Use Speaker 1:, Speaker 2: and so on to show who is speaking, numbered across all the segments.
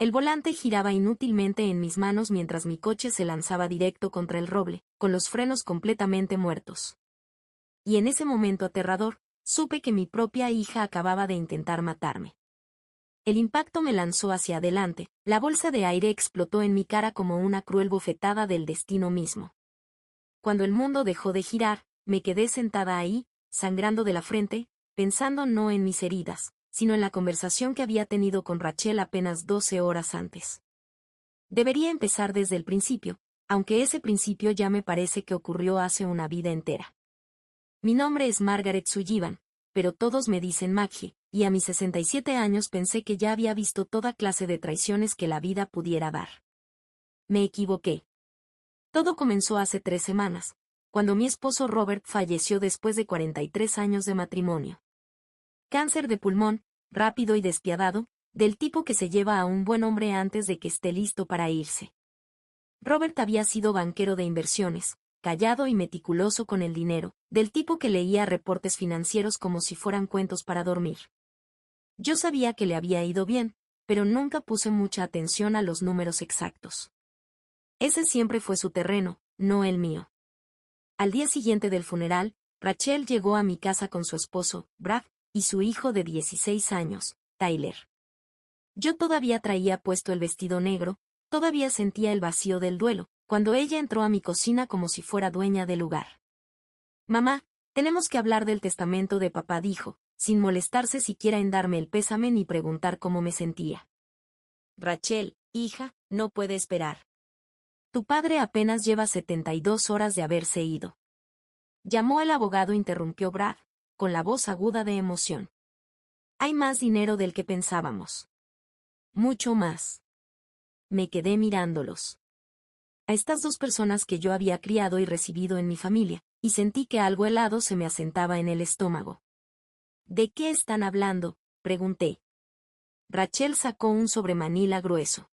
Speaker 1: El volante giraba inútilmente en mis manos mientras mi coche se lanzaba directo contra el roble, con los frenos completamente muertos. Y en ese momento aterrador, supe que mi propia hija acababa de intentar matarme. El impacto me lanzó hacia adelante, la bolsa de aire explotó en mi cara como una cruel bofetada del destino mismo. Cuando el mundo dejó de girar, me quedé sentada ahí, sangrando de la frente, pensando no en mis heridas, sino en la conversación que había tenido con Rachel apenas 12 horas antes. Debería empezar desde el principio, aunque ese principio ya me parece que ocurrió hace una vida entera. Mi nombre es Margaret Sullivan, pero todos me dicen Maggie, y a mis 67 años pensé que ya había visto toda clase de traiciones que la vida pudiera dar. Me equivoqué. Todo comenzó hace 3 semanas, cuando mi esposo Robert falleció después de 43 años de matrimonio. Cáncer de pulmón, rápido y despiadado, del tipo que se lleva a un buen hombre antes de que esté listo para irse. Robert había sido banquero de inversiones, callado y meticuloso con el dinero, del tipo que leía reportes financieros como si fueran cuentos para dormir. Yo sabía que le había ido bien, pero nunca puse mucha atención a los números exactos. Ese siempre fue su terreno, no el mío. Al día siguiente del funeral, Rachel llegó a mi casa con su esposo, Brad, y su hijo de 16 años, Tyler. Yo todavía traía puesto el vestido negro, todavía sentía el vacío del duelo, cuando ella entró a mi cocina como si fuera dueña del lugar. Mamá, tenemos que hablar del testamento de papá, dijo, sin molestarse siquiera en darme el pésame ni preguntar cómo me sentía. Rachel, hija, no puede esperar. Tu padre apenas lleva 72 horas de haberse ido. Llamó el abogado, interrumpió Brad, con la voz aguda de emoción. Hay más dinero del que pensábamos. Mucho más. Me quedé mirándolos. A estas dos personas que yo había criado y recibido en mi familia, y sentí que algo helado se me asentaba en el estómago. ¿De qué están hablando?, pregunté. Rachel sacó un sobremanila grueso.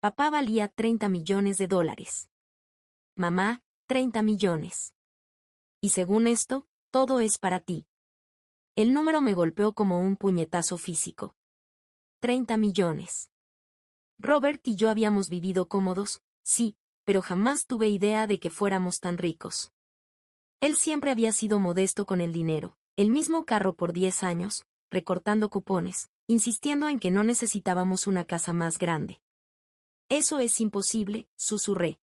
Speaker 1: Papá valía $30 millones. Mamá, 30 millones. Y según esto, todo es para ti. El número me golpeó como un puñetazo físico. 30 millones. Robert y yo habíamos vivido cómodos, sí, pero jamás tuve idea de que fuéramos tan ricos. Él siempre había sido modesto con el dinero, el mismo carro por 10 años, recortando cupones, insistiendo en que no necesitábamos una casa más grande. Eso es imposible, susurré.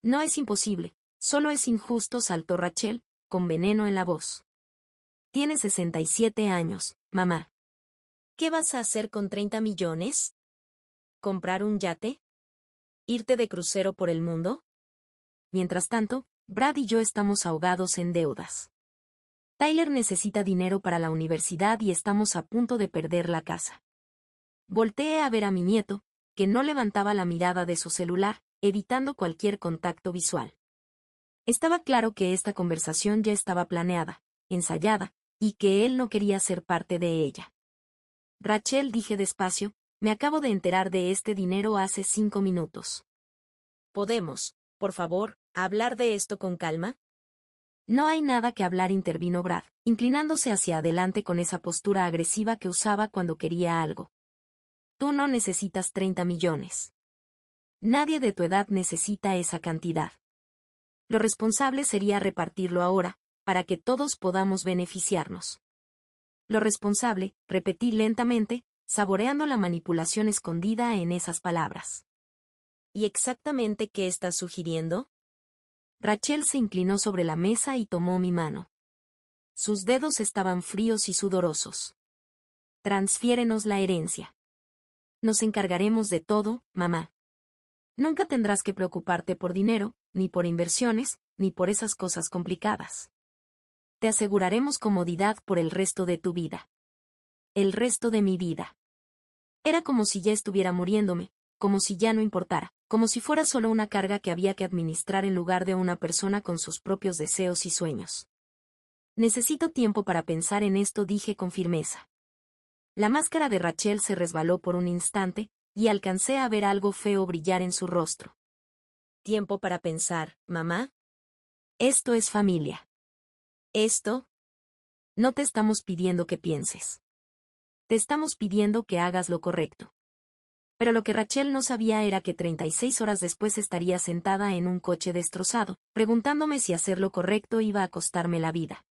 Speaker 1: No es imposible, solo es injusto, saltó Rachel, con veneno en la voz. Tienes 67 años, mamá. ¿Qué vas a hacer con 30 millones? ¿Comprar un yate? ¿Irte de crucero por el mundo? Mientras tanto, Brad y yo estamos ahogados en deudas. Tyler necesita dinero para la universidad y estamos a punto de perder la casa. Volteé a ver a mi nieto, que no levantaba la mirada de su celular, evitando cualquier contacto visual. Estaba claro que esta conversación ya estaba planeada, ensayada, y que él no quería ser parte de ella. Rachel, dije despacio, me acabo de enterar de este dinero hace 5 minutos. ¿Podemos, por favor, hablar de esto con calma? No hay nada que hablar, intervino Brad, inclinándose hacia adelante con esa postura agresiva que usaba cuando quería algo. Tú no necesitas 30 millones. Nadie de tu edad necesita esa cantidad. Lo responsable sería repartirlo ahora, para que todos podamos beneficiarnos. Lo responsable, repetí lentamente, saboreando la manipulación escondida en esas palabras. ¿Y exactamente qué estás sugiriendo? Rachel se inclinó sobre la mesa y tomó mi mano. Sus dedos estaban fríos y sudorosos. Transfiérenos la herencia. Nos encargaremos de todo, mamá. Nunca tendrás que preocuparte por dinero, ni por inversiones, ni por esas cosas complicadas. Te aseguraremos comodidad por el resto de tu vida. El resto de mi vida. Era como si ya estuviera muriéndome, como si ya no importara, como si fuera solo una carga que había que administrar en lugar de una persona con sus propios deseos y sueños. Necesito tiempo para pensar en esto, dije con firmeza. La máscara de Rachel se resbaló por un instante, y alcancé a ver algo feo brillar en su rostro. ¿Tiempo para pensar, mamá? Esto es familia. Esto. No te estamos pidiendo que pienses. Te estamos pidiendo que hagas lo correcto. Pero lo que Rachel no sabía era que 36 horas después estaría sentada en un coche destrozado, preguntándome si hacer lo correcto iba a costarme la vida.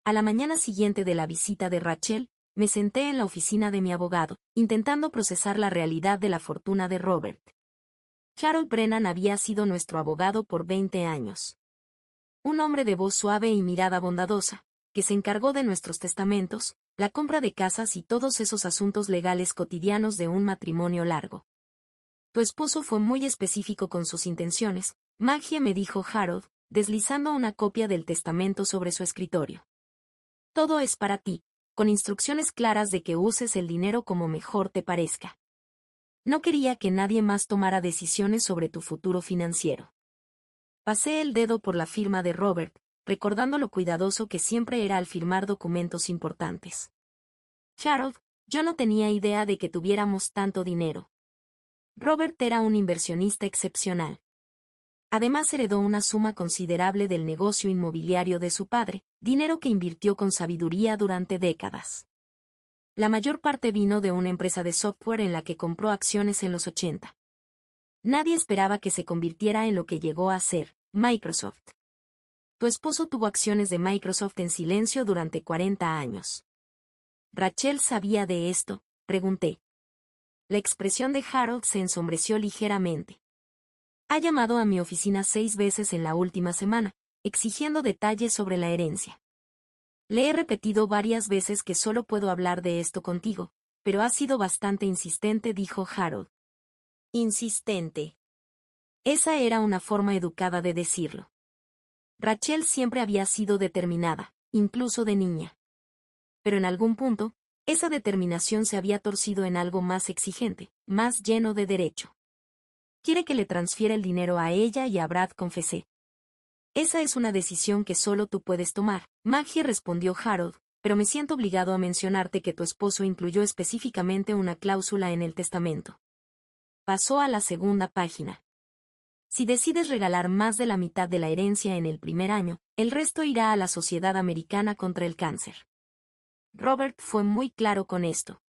Speaker 1: A la mañana siguiente de la visita de Rachel, me senté en la oficina de mi abogado, intentando procesar la realidad de la fortuna de Robert. Harold Brennan había sido nuestro abogado por 20 años. Un hombre de voz suave y mirada bondadosa, que se encargó de nuestros testamentos, la compra de casas y todos esos asuntos legales cotidianos de un matrimonio largo. Tu esposo fue muy específico con sus intenciones, Maggie, me dijo Harold, deslizando una copia del testamento sobre su escritorio. Todo es para ti, con instrucciones claras de que uses el dinero como mejor te parezca. No quería que nadie más tomara decisiones sobre tu futuro financiero. Pasé el dedo por la firma de Robert, recordando lo cuidadoso que siempre era al firmar documentos importantes. Harold, yo no tenía idea de que tuviéramos tanto dinero. Robert era un inversionista excepcional. Además heredó una suma considerable del negocio inmobiliario de su padre, dinero que invirtió con sabiduría durante décadas. La mayor parte vino de una empresa de software en la que compró acciones en los 80. Nadie esperaba que se convirtiera en lo que llegó a ser, Microsoft. Tu esposo tuvo acciones de Microsoft en silencio durante 40 años. ¿Rachel sabía de esto?, pregunté. La expresión de Harold se ensombreció ligeramente. Ha llamado a mi oficina 6 veces en la última semana, exigiendo detalles sobre la herencia. Le he repetido varias veces que solo puedo hablar de esto contigo, pero ha sido bastante insistente, dijo Harold. Insistente. Esa era una forma educada de decirlo. Rachel siempre había sido determinada, incluso de niña. Pero en algún punto, esa determinación se había torcido en algo más exigente, más lleno de derecho. Quiere que le transfiera el dinero a ella y a Brad, confesé. Esa es una decisión que solo tú puedes tomar, Maggie, respondió Harold, pero me siento obligado a mencionarte que tu esposo incluyó específicamente una cláusula en el testamento. Pasó a la segunda página. Si decides regalar más de la mitad de la herencia en el primer año, el resto irá a la Sociedad Americana contra el Cáncer. Robert fue muy claro con esto.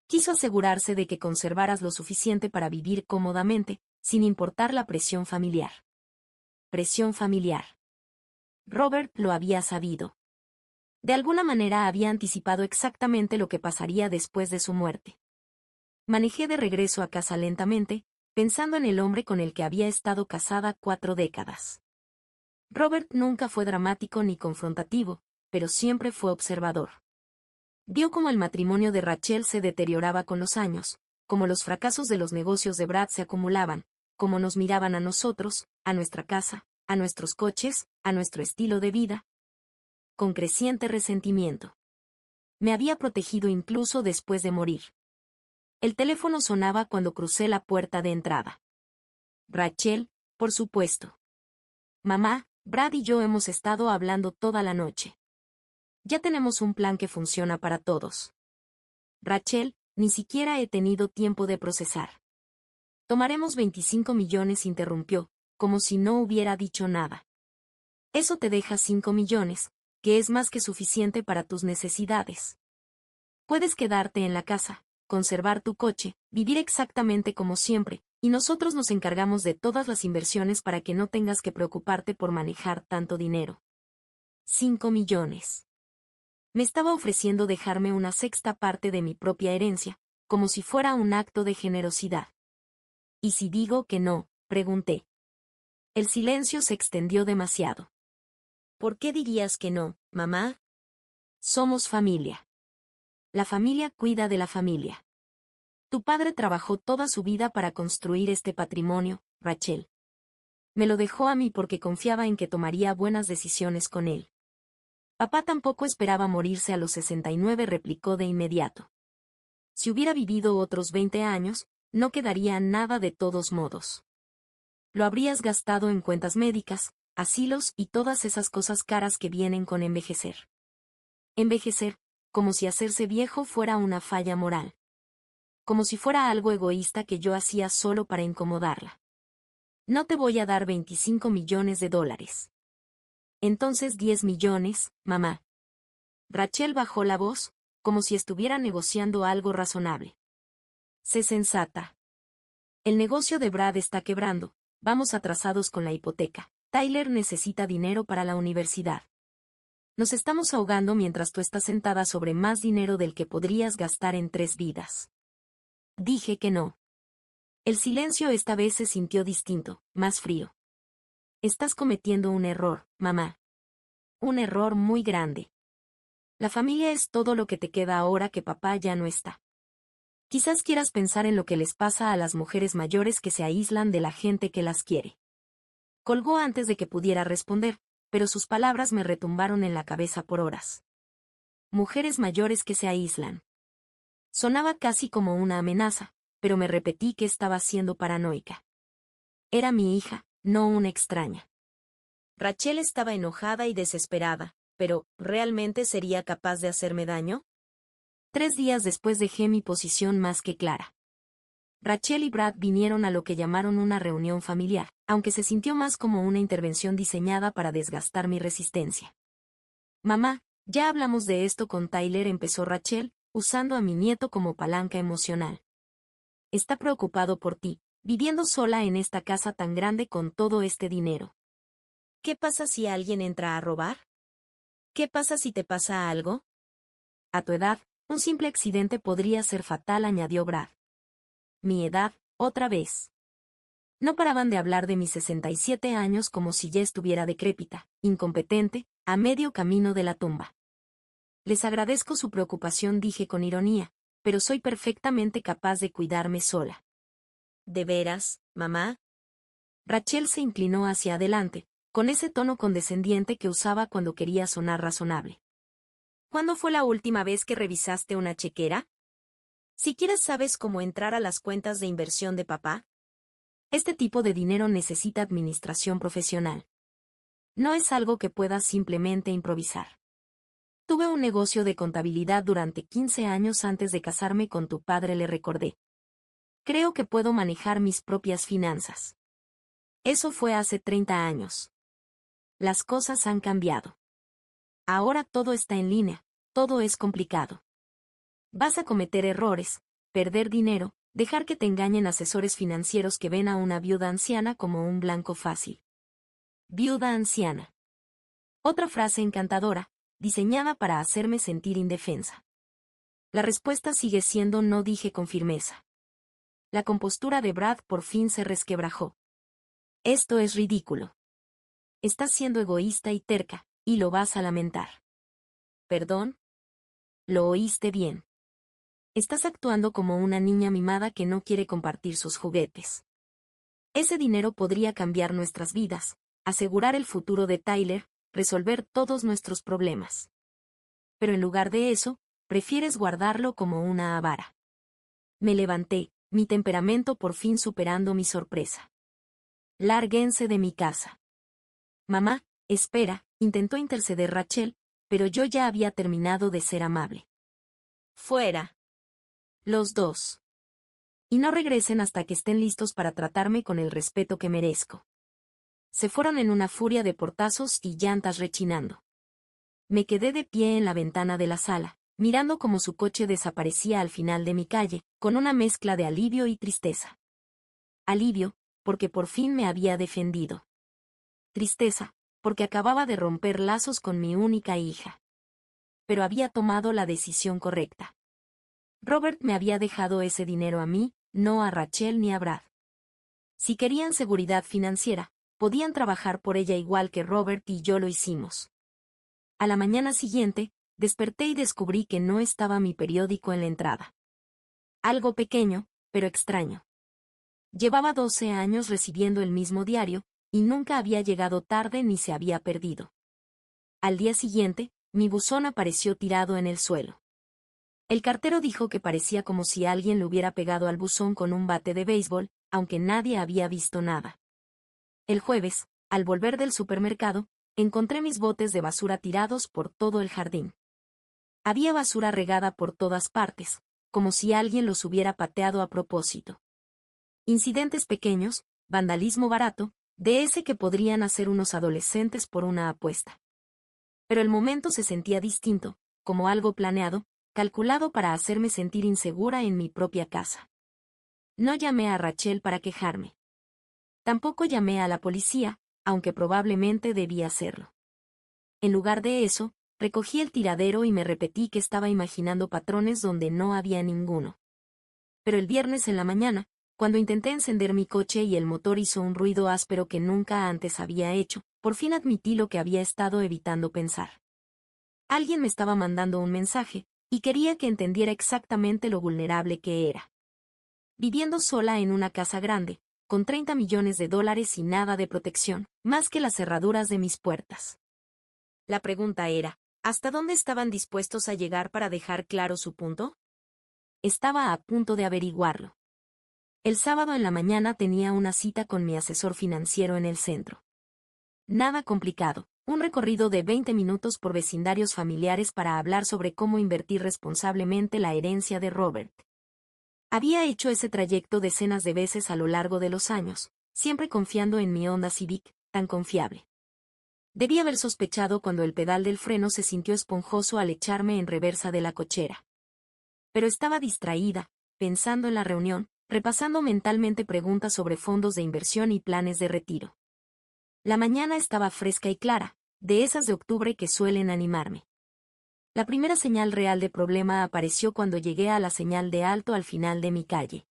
Speaker 1: Quiso asegurarse de que conservaras lo suficiente para vivir cómodamente, sin importar la presión familiar. Presión familiar. Robert lo había sabido. De alguna manera había anticipado exactamente lo que pasaría después de su muerte. Manejé de regreso a casa lentamente, pensando en el hombre con el que había estado casada 4 décadas. Robert nunca fue dramático ni confrontativo, pero siempre fue observador. Vio cómo el matrimonio de Rachel se deterioraba con los años, cómo los fracasos de los negocios de Brad se acumulaban, cómo nos miraban a nosotros, a nuestra casa, a nuestros coches, a nuestro estilo de vida, con creciente resentimiento. Me había protegido incluso después de morir. El teléfono sonaba cuando crucé la puerta de entrada. Rachel, por supuesto. Mamá, Brad y yo hemos estado hablando toda la noche. Ya tenemos un plan que funciona para todos. Rachel, ni siquiera he tenido tiempo de procesar. Tomaremos 25 millones, interrumpió, como si no hubiera dicho nada. Eso te deja 5 millones, que es más que suficiente para tus necesidades. Puedes quedarte en la casa, conservar tu coche, vivir exactamente como siempre, y nosotros nos encargamos de todas las inversiones para que no tengas que preocuparte por manejar tanto dinero. 5 millones. Me estaba ofreciendo dejarme una sexta parte de mi propia herencia, como si fuera un acto de generosidad. ¿Y si digo que no?, pregunté. El silencio se extendió demasiado. ¿Por qué dirías que no, mamá? Somos familia. La familia cuida de la familia. Tu padre trabajó toda su vida para construir este patrimonio, Rachel. Me lo dejó a mí porque confiaba en que tomaría buenas decisiones con él. Papá tampoco esperaba morirse a los 69, replicó de inmediato. Si hubiera vivido otros 20 años, no quedaría nada de todos modos. Lo habrías gastado en cuentas médicas, asilos y todas esas cosas caras que vienen con envejecer. Envejecer, como si hacerse viejo fuera una falla moral. Como si fuera algo egoísta que yo hacía solo para incomodarla. No te voy a dar 25 millones de dólares. Entonces 10 millones, mamá. Rachel bajó la voz, como si estuviera negociando algo razonable. Sé sensata. El negocio de Brad está quebrando, vamos atrasados con la hipoteca. Tyler necesita dinero para la universidad. Nos estamos ahogando mientras tú estás sentada sobre más dinero del que podrías gastar en 3 vidas. Dije que no. El silencio esta vez se sintió distinto, más frío. Estás cometiendo un error, mamá. Un error muy grande. La familia es todo lo que te queda ahora que papá ya no está. Quizás quieras pensar en lo que les pasa a las mujeres mayores que se aíslan de la gente que las quiere. Colgó antes de que pudiera responder, pero sus palabras me retumbaron en la cabeza por horas. Mujeres mayores que se aíslan. Sonaba casi como una amenaza, pero me repetí que estaba siendo paranoica. Era mi hija, no una extraña. Rachel estaba enojada y desesperada, pero ¿realmente sería capaz de hacerme daño? 3 días después dejé mi posición más que clara. Rachel y Brad vinieron a lo que llamaron una reunión familiar, aunque se sintió más como una intervención diseñada para desgastar mi resistencia. Mamá, ya hablamos de esto con Tyler, empezó Rachel, usando a mi nieto como palanca emocional. Está preocupado por ti, viviendo sola en esta casa tan grande con todo este dinero. ¿Qué pasa si alguien entra a robar? ¿Qué pasa si te pasa algo? A tu edad, un simple accidente podría ser fatal, añadió Brad. Mi edad, otra vez. No paraban de hablar de mis 67 años como si ya estuviera decrépita, incompetente, a medio camino de la tumba. Les agradezco su preocupación, dije con ironía, pero soy perfectamente capaz de cuidarme sola. ¿De veras, mamá? Rachel se inclinó hacia adelante, con ese tono condescendiente que usaba cuando quería sonar razonable. ¿Cuándo fue la última vez que revisaste una chequera? ¿Siquiera sabes cómo entrar a las cuentas de inversión de papá? Este tipo de dinero necesita administración profesional. No es algo que puedas simplemente improvisar. Tuve un negocio de contabilidad durante 15 años antes de casarme con tu padre, le recordé. Creo que puedo manejar mis propias finanzas. Eso fue hace 30 años. Las cosas han cambiado. Ahora todo está en línea, todo es complicado. Vas a cometer errores, perder dinero, dejar que te engañen asesores financieros que ven a una viuda anciana como un blanco fácil. Viuda anciana. Otra frase encantadora, diseñada para hacerme sentir indefensa. La respuesta sigue siendo no, dije con firmeza. La compostura de Brad por fin se resquebrajó. Esto es ridículo. Estás siendo egoísta y terca, y lo vas a lamentar. ¿Perdón? Lo oíste bien. Estás actuando como una niña mimada que no quiere compartir sus juguetes. Ese dinero podría cambiar nuestras vidas, asegurar el futuro de Tyler, resolver todos nuestros problemas. Pero en lugar de eso, prefieres guardarlo como una avara. Me levanté, mi temperamento por fin superando mi sorpresa. Lárguense de mi casa. Mamá, espera, intentó interceder Rachel, pero yo ya había terminado de ser amable. Fuera. Los dos. Y no regresen hasta que estén listos para tratarme con el respeto que merezco. Se fueron en una furia de portazos y llantas rechinando. Me quedé de pie en la ventana de la sala, mirando cómo su coche desaparecía al final de mi calle, con una mezcla de alivio y tristeza. Alivio, porque por fin me había defendido. Tristeza, porque acababa de romper lazos con mi única hija. Pero había tomado la decisión correcta. Robert me había dejado ese dinero a mí, no a Rachel ni a Brad. Si querían seguridad financiera, podían trabajar por ella igual que Robert y yo lo hicimos. A la mañana siguiente, desperté y descubrí que no estaba mi periódico en la entrada. Algo pequeño, pero extraño. Llevaba 12 años recibiendo el mismo diario, y nunca había llegado tarde ni se había perdido. Al día siguiente, mi buzón apareció tirado en el suelo. El cartero dijo que parecía como si alguien le hubiera pegado al buzón con un bate de béisbol, aunque nadie había visto nada. El jueves, al volver del supermercado, encontré mis botes de basura tirados por todo el jardín. Había basura regada por todas partes, como si alguien los hubiera pateado a propósito. Incidentes pequeños, vandalismo barato, de ese que podrían hacer unos adolescentes por una apuesta. Pero el momento se sentía distinto, como algo planeado, calculado para hacerme sentir insegura en mi propia casa. No llamé a Rachel para quejarme. Tampoco llamé a la policía, aunque probablemente debía hacerlo. En lugar de eso, recogí el tiradero y me repetí que estaba imaginando patrones donde no había ninguno. Pero el viernes en la mañana, cuando intenté encender mi coche y el motor hizo un ruido áspero que nunca antes había hecho, por fin admití lo que había estado evitando pensar. Alguien me estaba mandando un mensaje, y quería que entendiera exactamente lo vulnerable que era. Viviendo sola en una casa grande, con $30 millones y nada de protección, más que las cerraduras de mis puertas. La pregunta era, ¿hasta dónde estaban dispuestos a llegar para dejar claro su punto? Estaba a punto de averiguarlo. El sábado en la mañana tenía una cita con mi asesor financiero en el centro. Nada complicado, un recorrido de 20 minutos por vecindarios familiares para hablar sobre cómo invertir responsablemente la herencia de Robert. Había hecho ese trayecto decenas de veces a lo largo de los años, siempre confiando en mi Honda Civic, tan confiable. Debí haber sospechado cuando el pedal del freno se sintió esponjoso al echarme en reversa de la cochera. Pero estaba distraída, pensando en la reunión, repasando mentalmente preguntas sobre fondos de inversión y planes de retiro. La mañana estaba fresca y clara, de esas de octubre que suelen animarme. La primera señal real de problema apareció cuando llegué a la señal de alto al final de mi calle.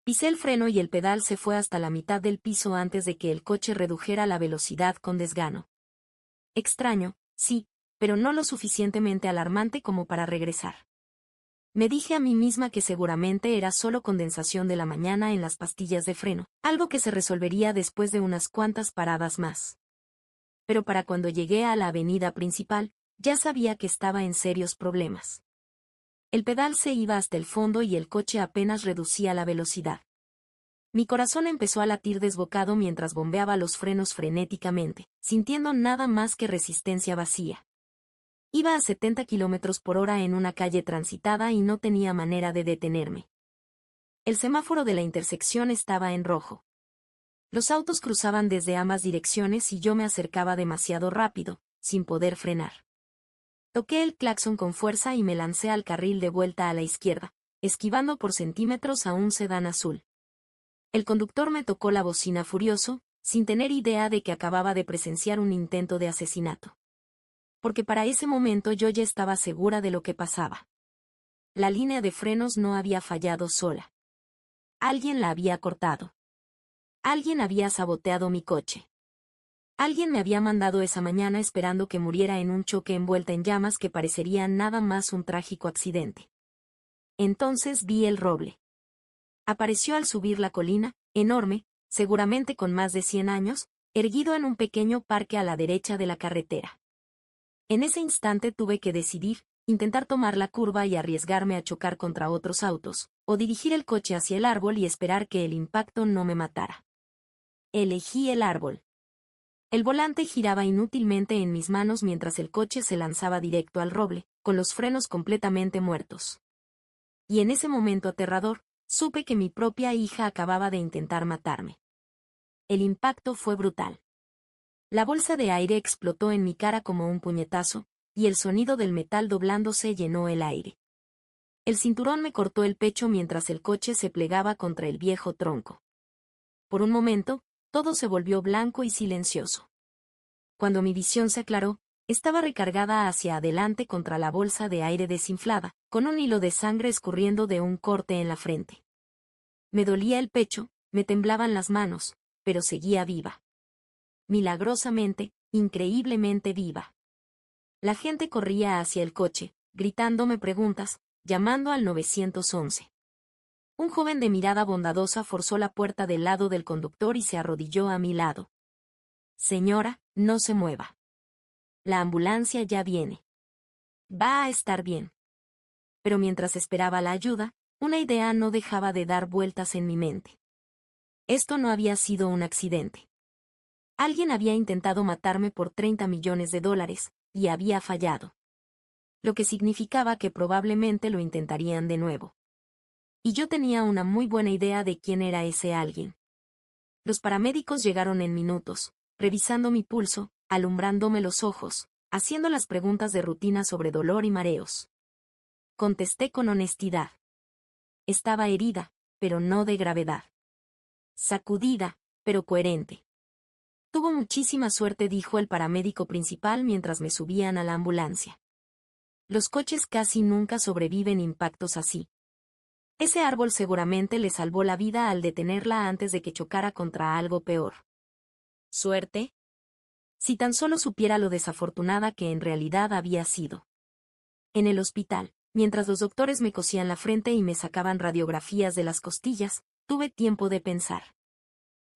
Speaker 1: Pisé el freno y el pedal se fue hasta la mitad del piso antes de que el coche redujera la velocidad con desgano. Extraño, sí, pero no lo suficientemente alarmante como para regresar. Me dije a mí misma que seguramente era solo condensación de la mañana en las pastillas de freno, algo que se resolvería después de unas cuantas paradas más. Pero para cuando llegué a la avenida principal, ya sabía que estaba en serios problemas. El pedal se iba hasta el fondo y el coche apenas reducía la velocidad. Mi corazón empezó a latir desbocado mientras bombeaba los frenos frenéticamente, sintiendo nada más que resistencia vacía. Iba a 70 km/h en una calle transitada y no tenía manera de detenerme. El semáforo de la intersección estaba en rojo. Los autos cruzaban desde ambas direcciones y yo me acercaba demasiado rápido, sin poder frenar. Toqué el claxon con fuerza y me lancé al carril de vuelta a la izquierda, esquivando por centímetros a un sedán azul. El conductor me tocó la bocina furioso, sin tener idea de que acababa de presenciar un intento de asesinato. Porque para ese momento yo ya estaba segura de lo que pasaba. La línea de frenos no había fallado sola. Alguien la había cortado. Alguien había saboteado mi coche. Alguien me había mandado esa mañana esperando que muriera en un choque envuelta en llamas que parecería nada más un trágico accidente. Entonces vi el roble. Apareció al subir la colina, enorme, seguramente con más de 100 años, erguido en un pequeño parque a la derecha de la carretera. En ese instante tuve que decidir, intentar tomar la curva y arriesgarme a chocar contra otros autos, o dirigir el coche hacia el árbol y esperar que el impacto no me matara. Elegí el árbol. El volante giraba inútilmente en mis manos mientras el coche se lanzaba directo al roble, con los frenos completamente muertos. Y en ese momento aterrador, supe que mi propia hija acababa de intentar matarme. El impacto fue brutal. La bolsa de aire explotó en mi cara como un puñetazo, y el sonido del metal doblándose llenó el aire. El cinturón me cortó el pecho mientras el coche se plegaba contra el viejo tronco. Por un momento, todo se volvió blanco y silencioso. Cuando mi visión se aclaró, estaba recargada hacia adelante contra la bolsa de aire desinflada, con un hilo de sangre escurriendo de un corte en la frente. Me dolía el pecho, me temblaban las manos, pero seguía viva. Milagrosamente, increíblemente viva. La gente corría hacia el coche, gritándome preguntas, llamando al 911. Un joven de mirada bondadosa forzó la puerta del lado del conductor y se arrodilló a mi lado. Señora, no se mueva. La ambulancia ya viene. Va a estar bien. Pero mientras esperaba la ayuda, una idea no dejaba de dar vueltas en mi mente. Esto no había sido un accidente. Alguien había intentado matarme por $30 millones, y había fallado. Lo que significaba que probablemente lo intentarían de nuevo. Y yo tenía una muy buena idea de quién era ese alguien. Los paramédicos llegaron en minutos, revisando mi pulso, alumbrándome los ojos, haciendo las preguntas de rutina sobre dolor y mareos. Contesté con honestidad. Estaba herida, pero no de gravedad. Sacudida, pero coherente. Tuvo muchísima suerte, dijo el paramédico principal mientras me subían a la ambulancia. Los coches casi nunca sobreviven impactos así. Ese árbol seguramente le salvó la vida al detenerla antes de que chocara contra algo peor. ¿Suerte? Si tan solo supiera lo desafortunada que en realidad había sido. En el hospital, mientras los doctores me cosían la frente y me sacaban radiografías de las costillas, tuve tiempo de pensar.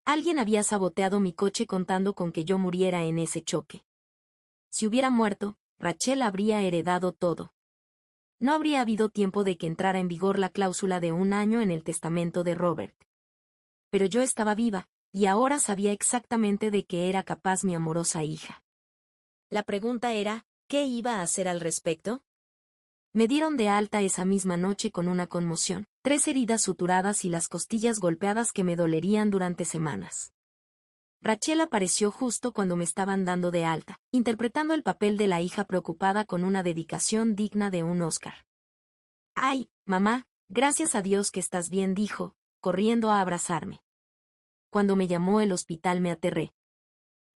Speaker 1: Alguien había saboteado mi coche contando con que yo muriera en ese choque. Si hubiera muerto, Rachel habría heredado todo. No habría habido tiempo de que entrara en vigor la cláusula de 1 año en el testamento de Robert. Pero yo estaba viva, y ahora sabía exactamente de qué era capaz mi amorosa hija. La pregunta era, ¿qué iba a hacer al respecto? Me dieron de alta esa misma noche con una conmoción, 3 heridas suturadas y las costillas golpeadas que me dolerían durante semanas. Rachel apareció justo cuando me estaban dando de alta, interpretando el papel de la hija preocupada con una dedicación digna de un Oscar. «Ay, mamá, gracias a Dios que estás bien», dijo, corriendo a abrazarme. Cuando me llamó el hospital me aterré.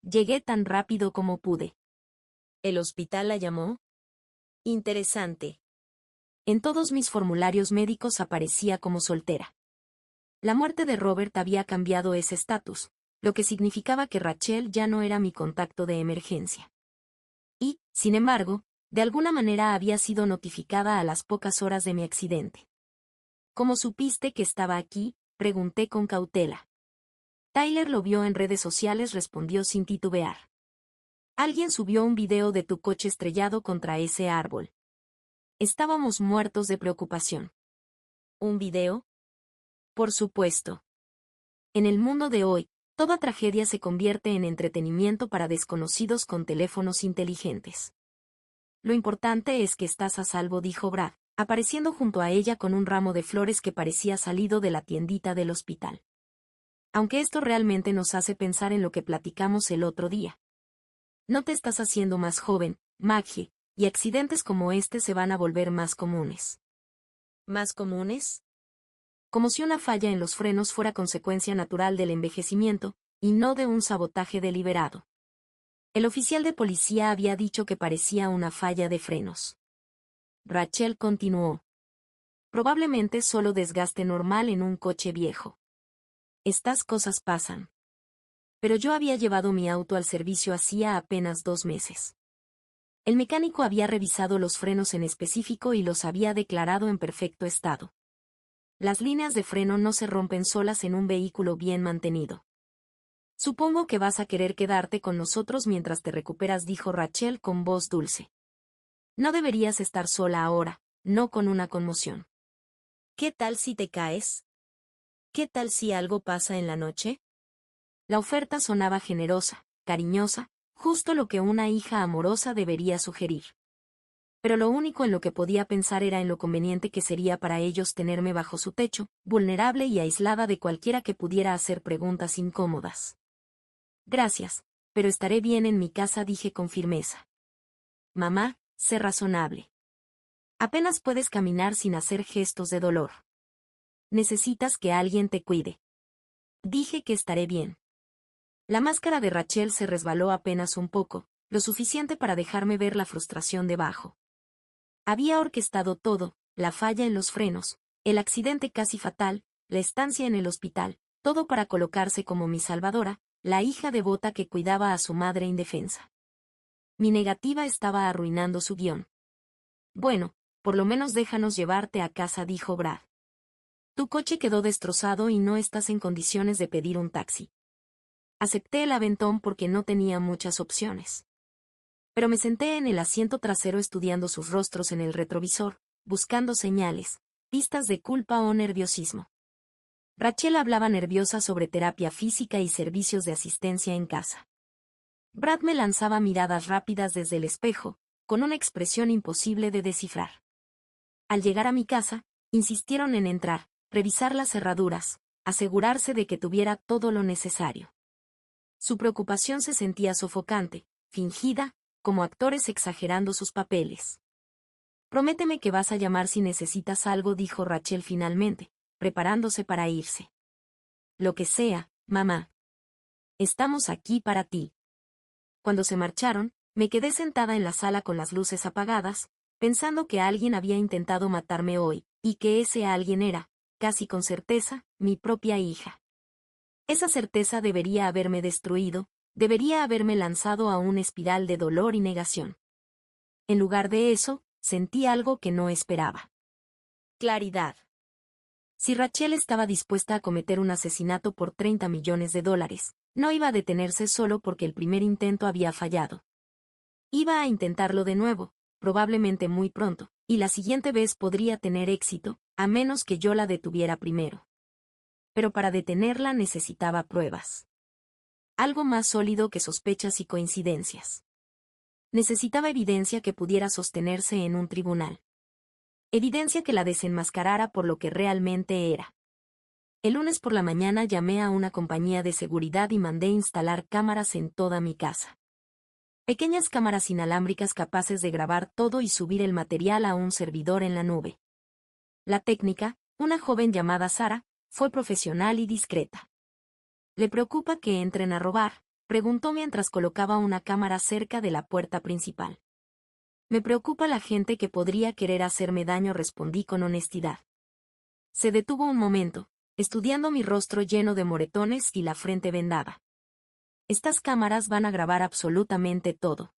Speaker 1: Llegué tan rápido como pude. ¿El hospital la llamó? Interesante. En todos mis formularios médicos aparecía como soltera. La muerte de Robert había cambiado ese estatus, lo que significaba que Rachel ya no era mi contacto de emergencia. Y, sin embargo, de alguna manera había sido notificada a las pocas horas de mi accidente. ¿Cómo supiste que estaba aquí?, pregunté con cautela. Tyler lo vio en redes sociales, respondió sin titubear. Alguien subió un video de tu coche estrellado contra ese árbol. Estábamos muertos de preocupación. ¿Un video? Por supuesto. En el mundo de hoy, toda tragedia se convierte en entretenimiento para desconocidos con teléfonos inteligentes. Lo importante es que estás a salvo, dijo Brad, apareciendo junto a ella con un ramo de flores que parecía salido de la tiendita del hospital. Aunque esto realmente nos hace pensar en lo que platicamos el otro día. No te estás haciendo más joven, Maggie, y accidentes como este se van a volver más comunes. ¿Más comunes? Como si una falla en los frenos fuera consecuencia natural del envejecimiento, y no de un sabotaje deliberado. El oficial de policía había dicho que parecía una falla de frenos. Rachel continuó. Probablemente solo desgaste normal en un coche viejo. Estas cosas pasan. Pero yo había llevado mi auto al servicio hacía apenas 2 meses. El mecánico había revisado los frenos en específico y los había declarado en perfecto estado. Las líneas de freno no se rompen solas en un vehículo bien mantenido. Supongo que vas a querer quedarte con nosotros mientras te recuperas, dijo Rachel con voz dulce. No deberías estar sola ahora, no con una conmoción. ¿Qué tal si te caes? ¿Qué tal si algo pasa en la noche? La oferta sonaba generosa, cariñosa, justo lo que una hija amorosa debería sugerir. Pero lo único en lo que podía pensar era en lo conveniente que sería para ellos tenerme bajo su techo, vulnerable y aislada de cualquiera que pudiera hacer preguntas incómodas. Gracias, pero estaré bien en mi casa, dije con firmeza. Mamá, sé razonable. Apenas puedes caminar sin hacer gestos de dolor. Necesitas que alguien te cuide. Dije que estaré bien. La máscara de Rachel se resbaló apenas un poco, lo suficiente para dejarme ver la frustración debajo. Había orquestado todo, la falla en los frenos, el accidente casi fatal, la estancia en el hospital, todo para colocarse como mi salvadora, la hija devota que cuidaba a su madre indefensa. Mi negativa estaba arruinando su guión. Bueno, por lo menos déjanos llevarte a casa, dijo Brad. Tu coche quedó destrozado y no estás en condiciones de pedir un taxi. Acepté el aventón porque no tenía muchas opciones. Pero me senté en el asiento trasero estudiando sus rostros en el retrovisor, buscando señales, pistas de culpa o nerviosismo. Rachel hablaba nerviosa sobre terapia física y servicios de asistencia en casa. Brad me lanzaba miradas rápidas desde el espejo, con una expresión imposible de descifrar. Al llegar a mi casa, insistieron en entrar, revisar las cerraduras, asegurarse de que tuviera todo lo necesario. Su preocupación se sentía sofocante, fingida, como actores exagerando sus papeles. Prométeme que vas a llamar si necesitas algo, dijo Rachel finalmente, preparándose para irse. Lo que sea, mamá. Estamos aquí para ti. Cuando se marcharon, me quedé sentada en la sala con las luces apagadas, pensando que alguien había intentado matarme hoy, y que ese alguien era, casi con certeza, mi propia hija. Esa certeza debería haberme destruido, debería haberme lanzado a una espiral de dolor y negación. En lugar de eso, sentí algo que no esperaba. Claridad. Si Rachel estaba dispuesta a cometer un asesinato por $30 millones, no iba a detenerse solo porque el primer intento había fallado. Iba a intentarlo de nuevo, probablemente muy pronto, y la siguiente vez podría tener éxito, a menos que yo la detuviera primero. Pero para detenerla necesitaba pruebas. Algo más sólido que sospechas y coincidencias. Necesitaba evidencia que pudiera sostenerse en un tribunal. Evidencia que la desenmascarara por lo que realmente era. El lunes por la mañana llamé a una compañía de seguridad y mandé instalar cámaras en toda mi casa. Pequeñas cámaras inalámbricas capaces de grabar todo y subir el material a un servidor en la nube. La técnica, una joven llamada Sara, fue profesional y discreta. ¿Le preocupa que entren a robar?, preguntó mientras colocaba una cámara cerca de la puerta principal. Me preocupa la gente que podría querer hacerme daño, respondí con honestidad. Se detuvo un momento, estudiando mi rostro lleno de moretones y la frente vendada. Estas cámaras van a grabar absolutamente todo.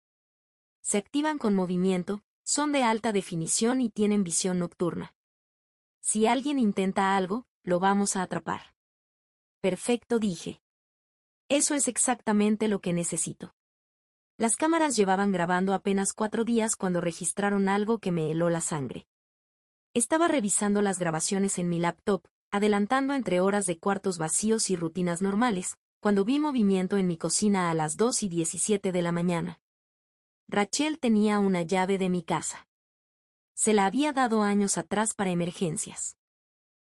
Speaker 1: Se activan con movimiento, son de alta definición y tienen visión nocturna. Si alguien intenta algo, lo vamos a atrapar. Perfecto, dije. Eso es exactamente lo que necesito. Las cámaras llevaban grabando apenas 4 días cuando registraron algo que me heló la sangre. Estaba revisando las grabaciones en mi laptop, adelantando entre horas de cuartos vacíos y rutinas normales, cuando vi movimiento en mi cocina a las 2:17 de la mañana. Rachel tenía una llave de mi casa. Se la había dado años atrás para emergencias.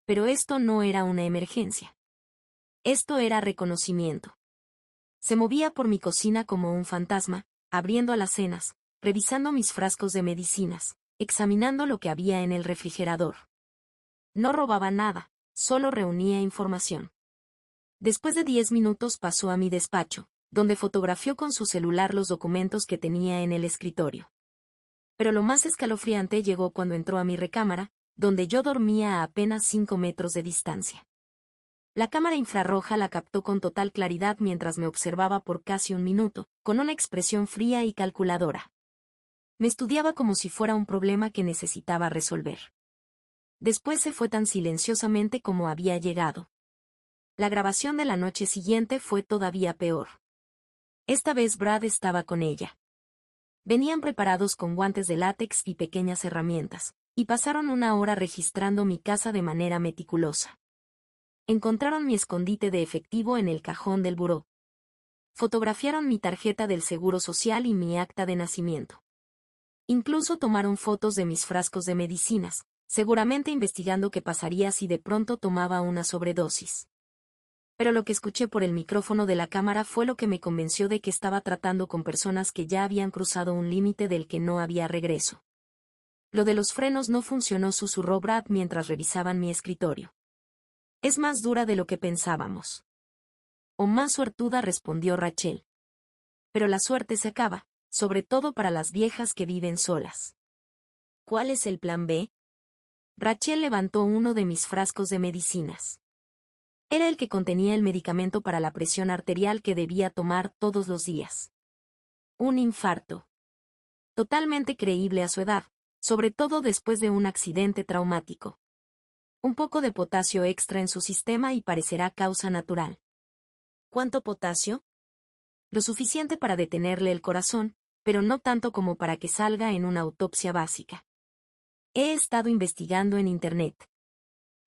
Speaker 1: Pero esto no era una emergencia. Esto era reconocimiento. Se movía por mi cocina como un fantasma, abriendo alacenas, revisando mis frascos de medicinas, examinando lo que había en el refrigerador. No robaba nada, solo reunía información. Después de 10 minutos pasó a mi despacho, donde fotografió con su celular los documentos que tenía en el escritorio. Pero lo más escalofriante llegó cuando entró a mi recámara, donde yo dormía a apenas 5 metros de distancia. La cámara infrarroja la captó con total claridad mientras me observaba por casi un minuto, con una expresión fría y calculadora. Me estudiaba como si fuera un problema que necesitaba resolver. Después se fue tan silenciosamente como había llegado. La grabación de la noche siguiente fue todavía peor. Esta vez Brad estaba con ella. Venían preparados con guantes de látex y pequeñas herramientas, y pasaron 1 hora registrando mi casa de manera meticulosa. Encontraron mi escondite de efectivo en el cajón del buró. Fotografiaron mi tarjeta del Seguro Social y mi acta de nacimiento. Incluso tomaron fotos de mis frascos de medicinas, seguramente investigando qué pasaría si de pronto tomaba una sobredosis. Pero lo que escuché por el micrófono de la cámara fue lo que me convenció de que estaba tratando con personas que ya habían cruzado un límite del que no había regreso. Lo de los frenos no funcionó, susurró Brad mientras revisaban mi escritorio. Es más dura de lo que pensábamos. O más suertuda, respondió Rachel. Pero la suerte se acaba, sobre todo para las viejas que viven solas. ¿Cuál es el plan B? Rachel levantó uno de mis frascos de medicinas. Era el que contenía el medicamento para la presión arterial que debía tomar todos los días. Un infarto. Totalmente creíble a su edad, sobre todo después de un accidente traumático. Un poco de potasio extra en su sistema y parecerá causa natural. ¿Cuánto potasio? Lo suficiente para detenerle el corazón, pero no tanto como para que salga en una autopsia básica. He estado investigando en Internet.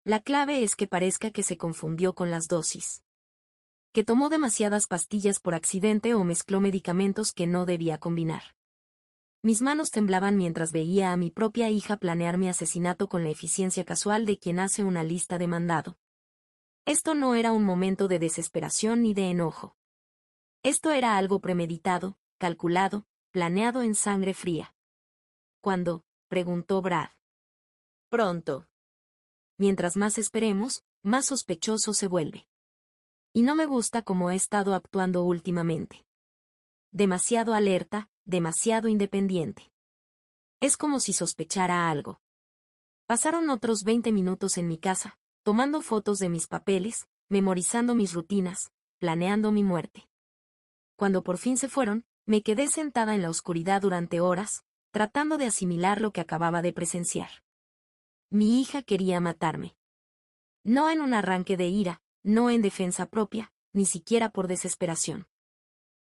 Speaker 1: La clave es que parezca que se confundió con las dosis. Que tomó demasiadas pastillas por accidente o mezcló medicamentos que no debía combinar. Mis manos temblaban mientras veía a mi propia hija planear mi asesinato con la eficiencia casual de quien hace una lista de mandado. Esto no era un momento de desesperación ni de enojo. Esto era algo premeditado, calculado, planeado en sangre fría. ¿Cuándo?, preguntó Brad. Pronto. mientras más esperemos, más sospechoso se vuelve. Y no me gusta cómo he estado actuando últimamente. Demasiado alerta, demasiado independiente. Es como si sospechara algo. Pasaron otros 20 minutos en mi casa, tomando fotos de mis papeles, memorizando mis rutinas, planeando mi muerte. Cuando por fin se fueron, me quedé sentada en la oscuridad durante horas, tratando de asimilar lo que acababa de presenciar. Mi hija quería matarme. No en un arranque de ira, no en defensa propia, ni siquiera por desesperación.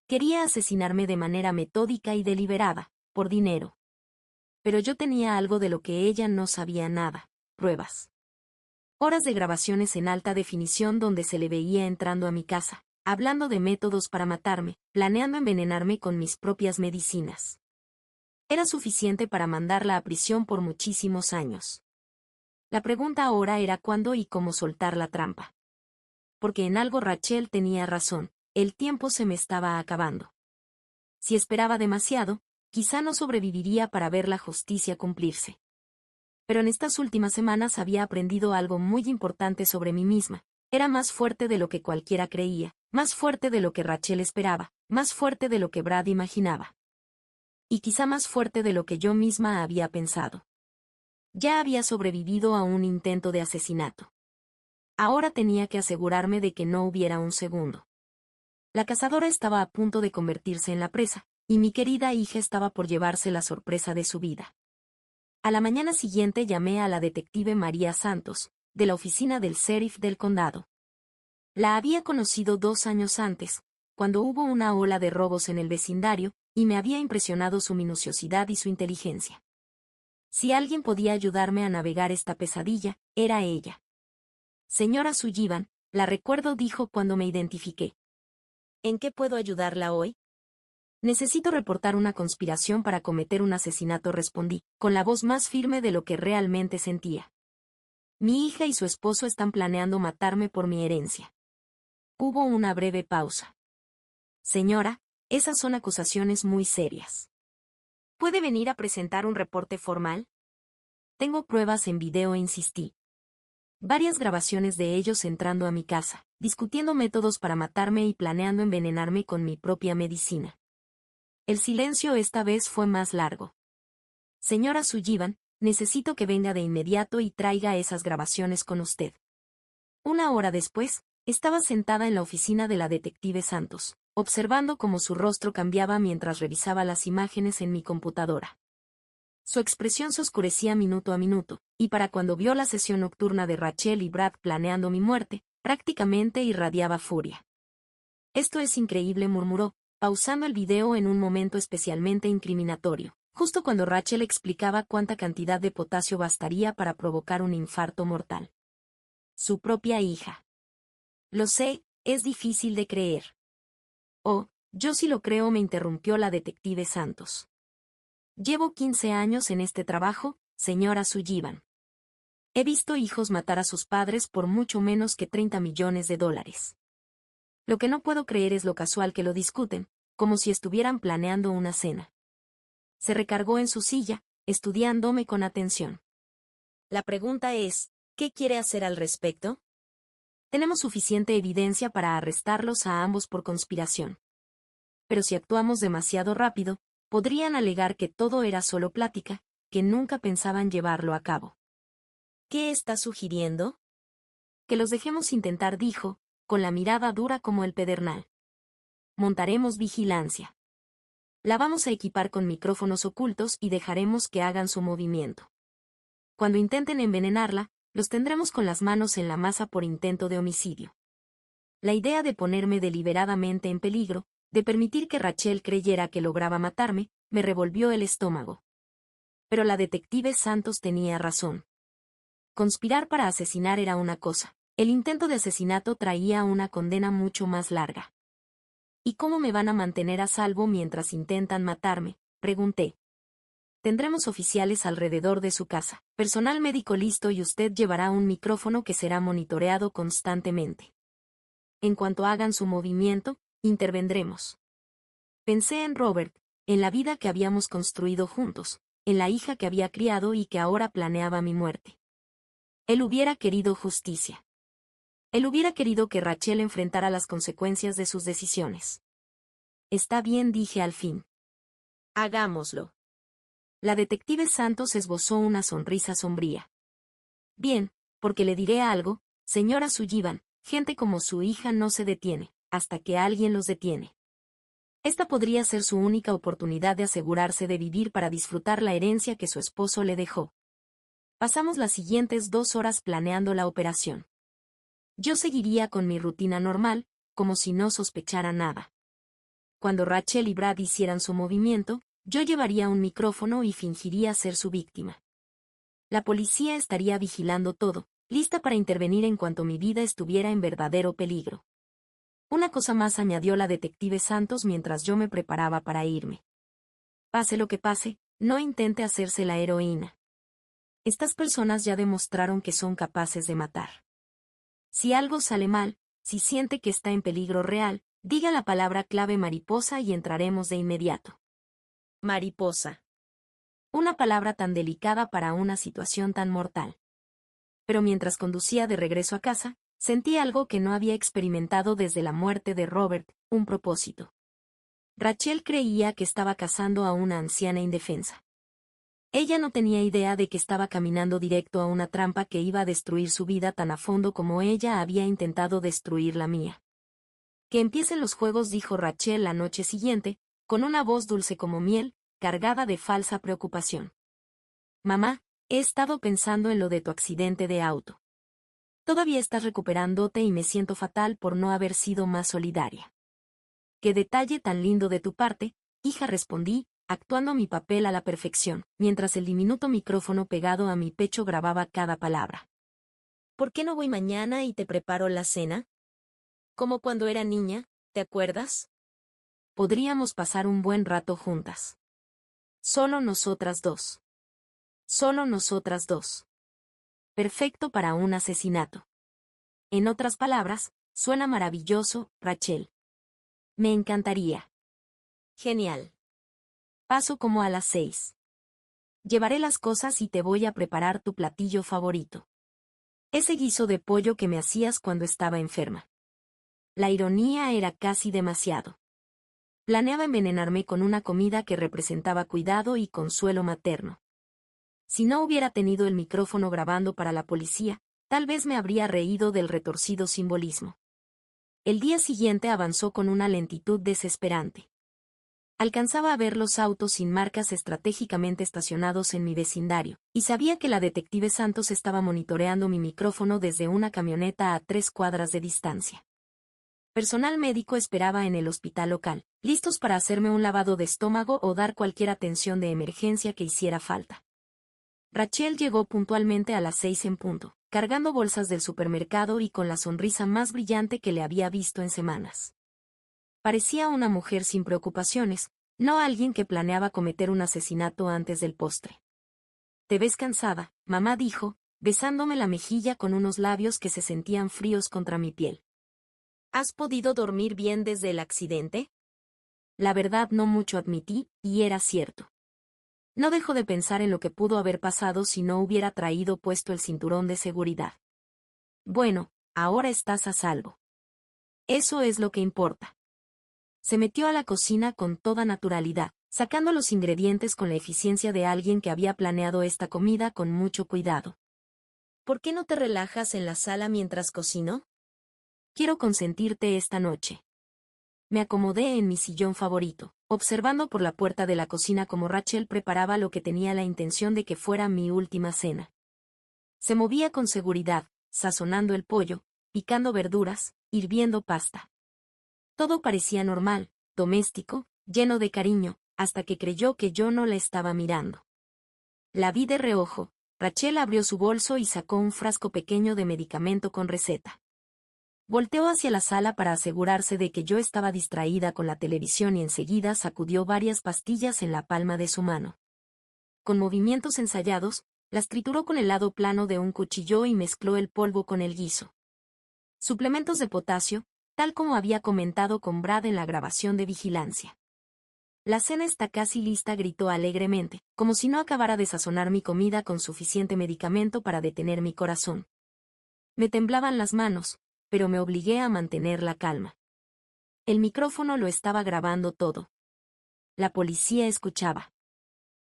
Speaker 1: Quería asesinarme de manera metódica y deliberada, por dinero. Pero yo tenía algo de lo que ella no sabía nada: pruebas. Horas de grabaciones en alta definición donde se le veía entrando a mi casa, hablando de métodos para matarme, planeando envenenarme con mis propias medicinas. Era suficiente para mandarla a prisión por muchísimos años. La pregunta ahora era cuándo y cómo soltar la trampa. Porque en algo Rachel tenía razón, el tiempo se me estaba acabando. Si esperaba demasiado, quizá no sobreviviría para ver la justicia cumplirse. Pero en estas últimas semanas había aprendido algo muy importante sobre mí misma. Era más fuerte de lo que cualquiera creía, más fuerte de lo que Rachel esperaba, más fuerte de lo que Brad imaginaba. Y quizá más fuerte de lo que yo misma había pensado. Ya había sobrevivido a un intento de asesinato. Ahora tenía que asegurarme de que no hubiera un segundo. La cazadora estaba a punto de convertirse en la presa, y mi querida hija estaba por llevarse la sorpresa de su vida. A la mañana siguiente llamé a la detective María Santos, de la oficina del sheriff del condado. La había conocido 2 años antes, cuando hubo una ola de robos en el vecindario, y me había impresionado su minuciosidad y su inteligencia. Si alguien podía ayudarme a navegar esta pesadilla, era ella. Señora Sullivan, la recuerdo, dijo cuando me identifiqué. ¿En qué puedo ayudarla hoy? Necesito reportar una conspiración para cometer un asesinato, respondí, con la voz más firme de lo que realmente sentía. Mi hija y su esposo están planeando matarme por mi herencia. Hubo una breve pausa. Señora, esas son acusaciones muy serias. ¿Puede venir a presentar un reporte formal? Tengo pruebas en video, insistí. Varias grabaciones de ellos entrando a mi casa, discutiendo métodos para matarme y planeando envenenarme con mi propia medicina. El silencio esta vez fue más largo. Señora Sullivan, necesito que venga de inmediato y traiga esas grabaciones con usted. 1 hora después, estaba sentada en la oficina de la detective Santos, observando cómo su rostro cambiaba mientras revisaba las imágenes en mi computadora. Su expresión se oscurecía minuto a minuto, y para cuando vio la sesión nocturna de Rachel y Brad planeando mi muerte, prácticamente irradiaba furia. Esto es increíble, murmuró, pausando el video en un momento especialmente incriminatorio, justo cuando Rachel explicaba cuánta cantidad de potasio bastaría para provocar un infarto mortal. Su propia hija. Lo sé, es difícil de creer. Oh, yo sí lo creo, me interrumpió la detective Santos. Llevo 15 años en este trabajo, señora Sullivan. He visto hijos matar a sus padres por mucho menos que $30 millones. Lo que no puedo creer es lo casual que lo discuten, como si estuvieran planeando una cena. Se recargó en su silla, estudiándome con atención. La pregunta es, ¿qué quiere hacer al respecto? Tenemos suficiente evidencia para arrestarlos a ambos por conspiración. Pero si actuamos demasiado rápido, podrían alegar que todo era solo plática, que nunca pensaban llevarlo a cabo. ¿Qué está sugiriendo? Que los dejemos intentar, dijo, con la mirada dura como el pedernal. Montaremos vigilancia. La vamos a equipar con micrófonos ocultos y dejaremos que hagan su movimiento. Cuando intenten envenenarla, los tendremos con las manos en la masa por intento de homicidio. La idea de ponerme deliberadamente en peligro, de permitir que Rachel creyera que lograba matarme, me revolvió el estómago. Pero la detective Santos tenía razón. Conspirar para asesinar era una cosa, el intento de asesinato traía una condena mucho más larga. ¿Y cómo me van a mantener a salvo mientras intentan matarme?, pregunté. Tendremos oficiales alrededor de su casa, personal médico listo y usted llevará un micrófono que será monitoreado constantemente. En cuanto hagan su movimiento, intervendremos. Pensé en Robert, en la vida que habíamos construido juntos, en la hija que había criado y que ahora planeaba mi muerte. Él hubiera querido justicia. Él hubiera querido que Rachel enfrentara las consecuencias de sus decisiones. Está bien, dije al fin. Hagámoslo. La detective Santos esbozó una sonrisa sombría. Bien, porque le diré algo, señora Sullivan, gente como su hija no se detiene, hasta que alguien los detiene. Esta podría ser su única oportunidad de asegurarse de vivir para disfrutar la herencia que su esposo le dejó. Pasamos las siguientes 2 horas planeando la operación. Yo seguiría con mi rutina normal, como si no sospechara nada. Cuando Rachel y Brad hicieran su movimiento, yo llevaría un micrófono y fingiría ser su víctima. La policía estaría vigilando todo, lista para intervenir en cuanto mi vida estuviera en verdadero peligro. Una cosa más, añadió la detective Santos mientras yo me preparaba para irme. Pase lo que pase, no intente hacerse la heroína. Estas personas ya demostraron que son capaces de matar. Si algo sale mal, si siente que está en peligro real, diga la palabra clave mariposa y entraremos de inmediato. Mariposa. Una palabra tan delicada para una situación tan mortal. Pero mientras conducía de regreso a casa, sentí algo que no había experimentado desde la muerte de Robert, un propósito. Rachel creía que estaba cazando a una anciana indefensa. Ella no tenía idea de que estaba caminando directo a una trampa que iba a destruir su vida tan a fondo como ella había intentado destruir la mía. Que empiecen los juegos, dijo Rachel la noche siguiente, con una voz dulce como miel, cargada de falsa preocupación. Mamá, he estado pensando en lo de tu accidente de auto. Todavía estás recuperándote y me siento fatal por no haber sido más solidaria. Qué detalle tan lindo de tu parte, hija, respondí, actuando mi papel a la perfección, mientras el diminuto micrófono pegado a mi pecho grababa cada palabra. ¿Por qué no voy mañana y te preparo la cena? Como cuando era niña, ¿te acuerdas? Podríamos pasar un buen rato juntas. Solo nosotras dos. Solo nosotras dos. Perfecto para un asesinato. En otras palabras, suena maravilloso, Rachel. Me encantaría. Genial. Paso como a las 6. Llevaré las cosas y te voy a preparar tu platillo favorito. Ese guiso de pollo que me hacías cuando estaba enferma. La ironía era casi demasiado. Planeaba envenenarme con una comida que representaba cuidado y consuelo materno. Si no hubiera tenido el micrófono grabando para la policía, tal vez me habría reído del retorcido simbolismo. El día siguiente avanzó con una lentitud desesperante. Alcanzaba a ver los autos sin marcas estratégicamente estacionados en mi vecindario, y sabía que la detective Santos estaba monitoreando mi micrófono desde una camioneta a 3 cuadras de distancia. Personal médico esperaba en el hospital local, listos para hacerme un lavado de estómago o dar cualquier atención de emergencia que hiciera falta. Rachel llegó puntualmente a las 6 en punto, cargando bolsas del supermercado y con la sonrisa más brillante que le había visto en semanas. Parecía una mujer sin preocupaciones, no alguien que planeaba cometer un asesinato antes del postre. «Te ves cansada», mamá dijo, besándome la mejilla con unos labios que se sentían fríos contra mi piel. «¿Has podido dormir bien desde el accidente?» La verdad no mucho, admití, y era cierto. No dejo de pensar en lo que pudo haber pasado si no hubiera traído puesto el cinturón de seguridad. Bueno, ahora estás a salvo. Eso es lo que importa. Se metió a la cocina con toda naturalidad, sacando los ingredientes con la eficiencia de alguien que había planeado esta comida con mucho cuidado. ¿Por qué no te relajas en la sala mientras cocino? Quiero consentirte esta noche. Me acomodé en mi sillón favorito, observando por la puerta de la cocina como Rachel preparaba lo que tenía la intención de que fuera mi última cena. Se movía con seguridad, sazonando el pollo, picando verduras, hirviendo pasta. Todo parecía normal, doméstico, lleno de cariño, hasta que creyó que yo no la estaba mirando. La vi de reojo. Rachel abrió su bolso y sacó un frasco pequeño de medicamento con receta. Volteó hacia la sala para asegurarse de que yo estaba distraída con la televisión y enseguida sacudió varias pastillas en la palma de su mano. Con movimientos ensayados, las trituró con el lado plano de un cuchillo y mezcló el polvo con el guiso. Suplementos de potasio, tal como había comentado con Brad en la grabación de vigilancia. La cena está casi lista, gritó alegremente, como si no acabara de sazonar mi comida con suficiente medicamento para detener mi corazón. Me temblaban las manos, pero me obligué a mantener la calma. El micrófono lo estaba grabando todo. La policía escuchaba.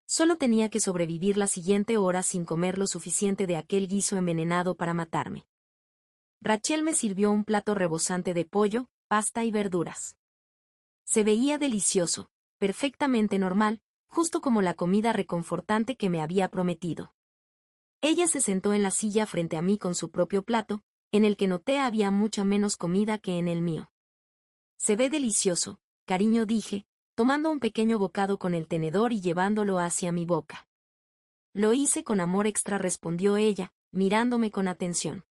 Speaker 1: Solo tenía que sobrevivir la siguiente hora sin comer lo suficiente de aquel guiso envenenado para matarme. Rachel me sirvió un plato rebosante de pollo, pasta y verduras. Se veía delicioso, perfectamente normal, justo como la comida reconfortante que me había prometido. Ella se sentó en la silla frente a mí con su propio plato, en el que noté había mucha menos comida que en el mío. Se ve delicioso, cariño, dije, tomando un pequeño bocado con el tenedor y llevándolo hacia mi boca. Lo hice con amor extra, respondió ella, mirándome con atención.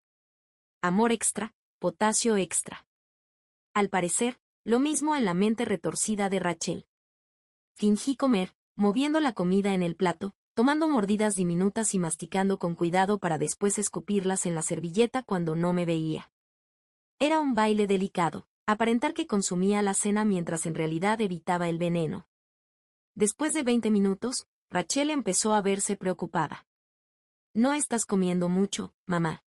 Speaker 1: Amor extra, potasio extra. Al parecer, lo mismo en la mente retorcida de Rachel. Fingí comer, moviendo la comida en el plato, tomando mordidas diminutas y masticando con cuidado para después escupirlas en la servilleta cuando no me veía. Era un baile delicado, aparentar que consumía la cena mientras en realidad evitaba el veneno. Después de 20 minutos, Rachel empezó a verse preocupada. No estás comiendo mucho, mamá.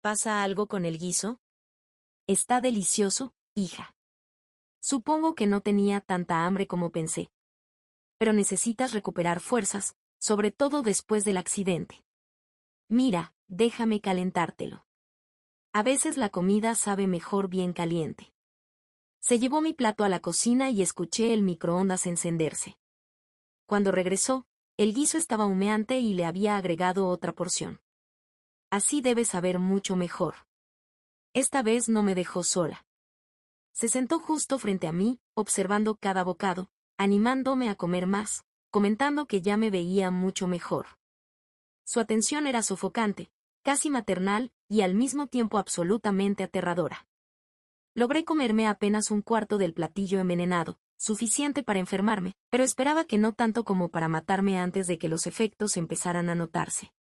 Speaker 1: ¿Pasa algo con el guiso? Está delicioso, hija. Supongo que no tenía tanta hambre como pensé. Pero necesitas recuperar fuerzas, sobre todo después del accidente. Mira, déjame calentártelo. A veces la comida sabe mejor bien caliente. Se llevó mi plato a la cocina y escuché el microondas encenderse. Cuando regresó, el guiso estaba humeante y le había agregado otra porción. Así debe saber mucho mejor. Esta vez no me dejó sola. Se sentó justo frente a mí, observando cada bocado, animándome a comer más, comentando que ya me veía mucho mejor. Su atención era sofocante, casi maternal, y al mismo tiempo absolutamente aterradora. Logré comerme apenas un cuarto del platillo envenenado, suficiente para enfermarme, pero esperaba que no tanto como para matarme antes de que los efectos empezaran a notarse.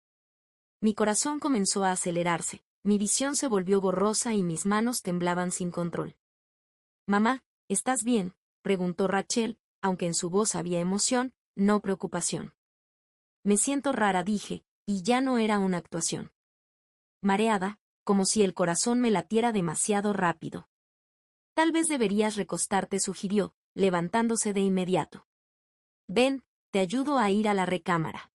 Speaker 1: Mi corazón comenzó a acelerarse, mi visión se volvió borrosa y mis manos temblaban sin control. «Mamá, ¿estás bien?», preguntó Rachel, aunque en su voz había emoción, no preocupación. «Me siento rara», dije, y ya no era una actuación. Mareada, como si el corazón me latiera demasiado rápido. «Tal vez deberías recostarte», sugirió, levantándose de inmediato. «Ven, te ayudo a ir a la recámara».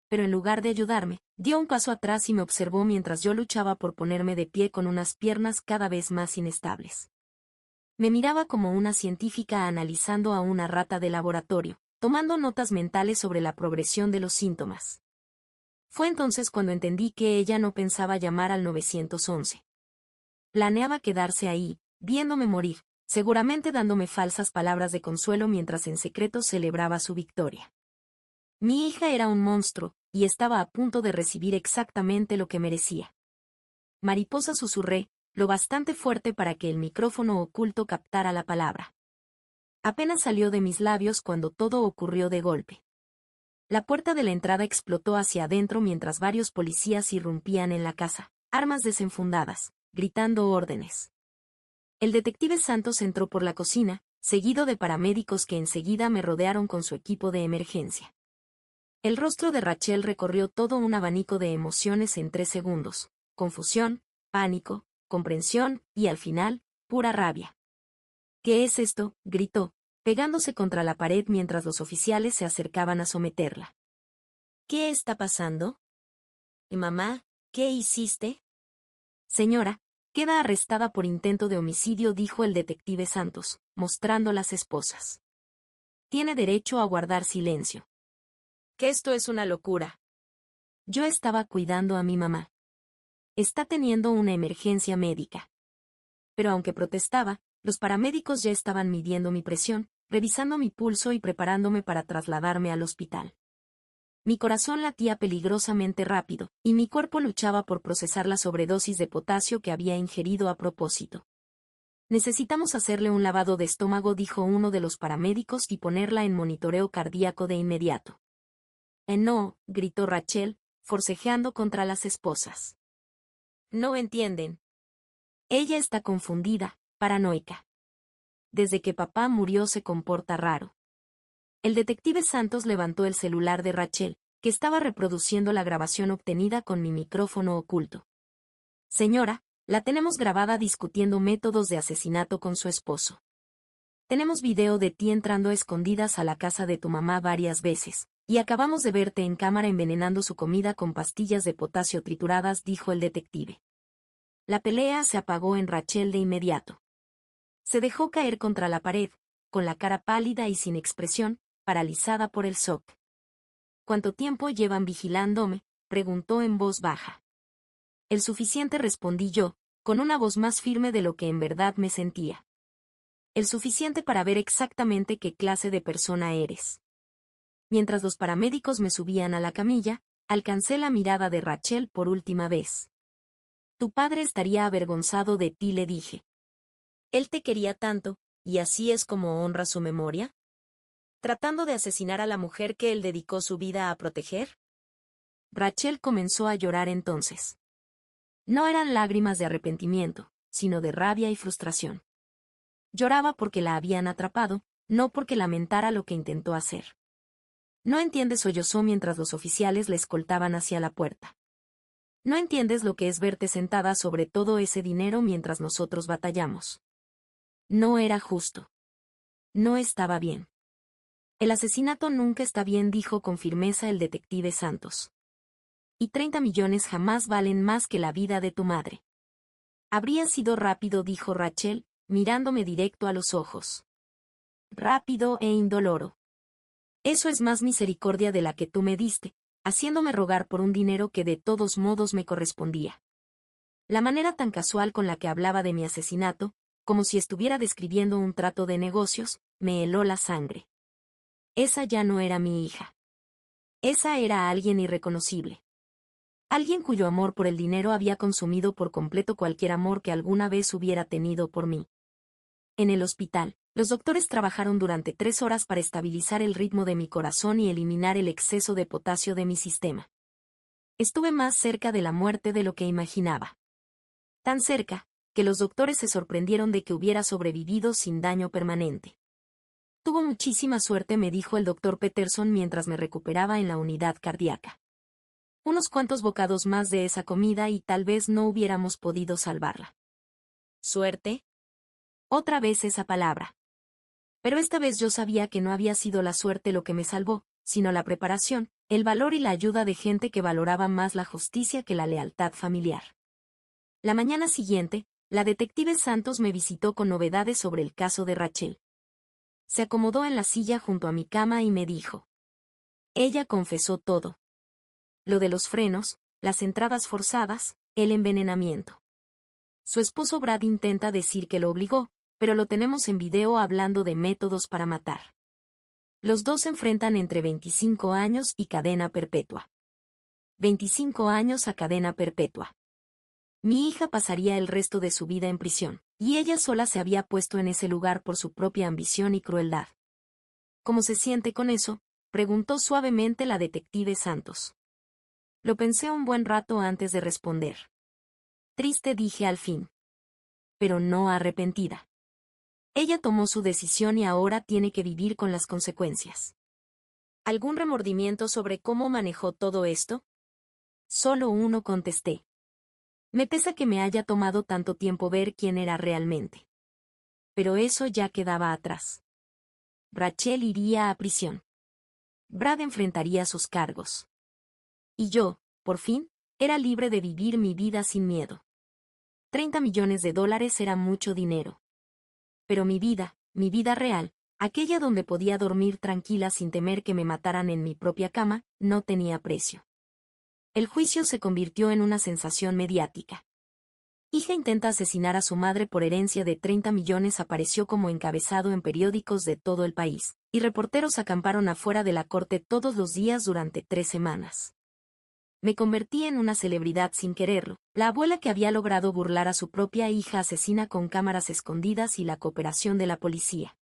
Speaker 1: Pero en lugar de ayudarme, dio un paso atrás y me observó mientras yo luchaba por ponerme de pie con unas piernas cada vez más inestables. Me miraba como una científica analizando a una rata de laboratorio, tomando notas mentales sobre la progresión de los síntomas. Fue entonces cuando entendí que ella no pensaba llamar al 911. Planeaba quedarse ahí, viéndome morir, seguramente dándome falsas palabras de consuelo mientras en secreto celebraba su victoria. Mi hija era un monstruo, y estaba a punto de recibir exactamente lo que merecía. «Mariposa», susurré, lo bastante fuerte para que el micrófono oculto captara la palabra. Apenas salió de mis labios cuando todo ocurrió de golpe. La puerta de la entrada explotó hacia adentro mientras varios policías irrumpían en la casa, armas desenfundadas, gritando órdenes. El detective Santos entró por la cocina, seguido de paramédicos que enseguida me rodearon con su equipo de emergencia. El rostro de Rachel recorrió todo un abanico de emociones en 3 segundos: confusión, pánico, comprensión y al final, pura rabia. «¿Qué es esto?», gritó, pegándose contra la pared mientras los oficiales se acercaban a someterla. «¿Qué está pasando? ¿Y mamá, qué hiciste?» «Señora, queda arrestada por intento de homicidio», dijo el detective Santos, mostrando las esposas. «Tiene derecho a guardar silencio». «Que esto es una locura». «Yo estaba cuidando a mi mamá. Está teniendo una emergencia médica». Pero aunque protestaba, los paramédicos ya estaban midiendo mi presión, revisando mi pulso y preparándome para trasladarme al hospital. Mi corazón latía peligrosamente rápido, y mi cuerpo luchaba por procesar la sobredosis de potasio que había ingerido a propósito. «Necesitamos hacerle un lavado de estómago», dijo uno de los paramédicos, «y ponerla en monitoreo cardíaco de inmediato». No», gritó Rachel, forcejeando contra las esposas. «No entienden. Ella está confundida, paranoica. Desde que papá murió se comporta raro». El detective Santos levantó el celular de Rachel, que estaba reproduciendo la grabación obtenida con mi micrófono oculto. Señora, la tenemos grabada discutiendo métodos de asesinato con su esposo. Tenemos video de ti entrando a escondidas a la casa de tu mamá varias veces, y acabamos de verte en cámara envenenando su comida con pastillas de potasio trituradas, dijo el detective. La pelea se apagó en Rachel de inmediato. Se dejó caer contra la pared, con la cara pálida y sin expresión, paralizada por el shock. ¿Cuánto tiempo llevan vigilándome?, preguntó en voz baja. El suficiente, respondí yo, con una voz más firme de lo que en verdad me sentía. El suficiente para ver exactamente qué clase de persona eres. Mientras los paramédicos me subían a la camilla, alcancé la mirada de Rachel por última vez. Tu padre estaría avergonzado de ti, le dije. Él te quería tanto, y así es como honra su memoria. ¿Tratando de asesinar a la mujer que él dedicó su vida a proteger? Rachel comenzó a llorar entonces. No eran lágrimas de arrepentimiento, sino de rabia y frustración. Lloraba porque la habían atrapado, no porque lamentara lo que intentó hacer. No entiendes, sollozó mientras los oficiales la escoltaban hacia la puerta. No entiendes lo que es verte sentada sobre todo ese dinero mientras nosotros batallamos. No era justo. No estaba bien. El asesinato nunca está bien, dijo con firmeza el detective Santos. Y 30 millones jamás valen más que la vida de tu madre. Habría sido rápido, dijo Rachel, mirándome directo a los ojos. Rápido e indoloro. Eso es más misericordia de la que tú me diste, haciéndome rogar por un dinero que de todos modos me correspondía. La manera tan casual con la que hablaba de mi asesinato, como si estuviera describiendo un trato de negocios, me heló la sangre. Esa ya no era mi hija. Esa era alguien irreconocible. Alguien cuyo amor por el dinero había consumido por completo cualquier amor que alguna vez hubiera tenido por mí. En el hospital, los doctores trabajaron durante 3 horas para estabilizar el ritmo de mi corazón y eliminar el exceso de potasio de mi sistema. Estuve más cerca de la muerte de lo que imaginaba. Tan cerca, que los doctores se sorprendieron de que hubiera sobrevivido sin daño permanente. Tuvo muchísima suerte, me dijo el doctor Peterson mientras me recuperaba en la unidad cardíaca. Unos cuantos bocados más de esa comida y tal vez no hubiéramos podido salvarla. ¿Suerte? Otra vez esa palabra. Pero esta vez yo sabía que no había sido la suerte lo que me salvó, sino la preparación, el valor y la ayuda de gente que valoraba más la justicia que la lealtad familiar. La mañana siguiente, la detective Santos me visitó con novedades sobre el caso de Rachel. Se acomodó en la silla junto a mi cama y me dijo. Ella confesó todo. Lo de los frenos, las entradas forzadas, el envenenamiento. Su esposo Brad intenta decir que lo obligó, pero lo tenemos en video hablando de métodos para matar. Los dos se enfrentan entre 25 años y cadena perpetua. 25 años a cadena perpetua. Mi hija pasaría el resto de su vida en prisión, y ella sola se había puesto en ese lugar por su propia ambición y crueldad. ¿Cómo se siente con eso?, preguntó suavemente la detective Santos. Lo pensé un buen rato antes de responder. Triste, dije al fin. Pero no arrepentida. Ella tomó su decisión y ahora tiene que vivir con las consecuencias. ¿Algún remordimiento sobre cómo manejó todo esto? Solo uno, contesté. Me pesa que me haya tomado tanto tiempo ver quién era realmente. Pero eso ya quedaba atrás. Rachel iría a prisión. Brad enfrentaría sus cargos. Y yo, por fin, era libre de vivir mi vida sin miedo. 30 millones de dólares era mucho dinero. Pero mi vida real, aquella donde podía dormir tranquila sin temer que me mataran en mi propia cama, no tenía precio. El juicio se convirtió en una sensación mediática. Hija intenta asesinar a su madre por herencia de 30 millones apareció como encabezado en periódicos de todo el país, y reporteros acamparon afuera de la corte todos los días durante 3 semanas. Me convertí en una celebridad sin quererlo, la abuela que había logrado burlar a su propia hija asesina con cámaras escondidas y la cooperación de la policía.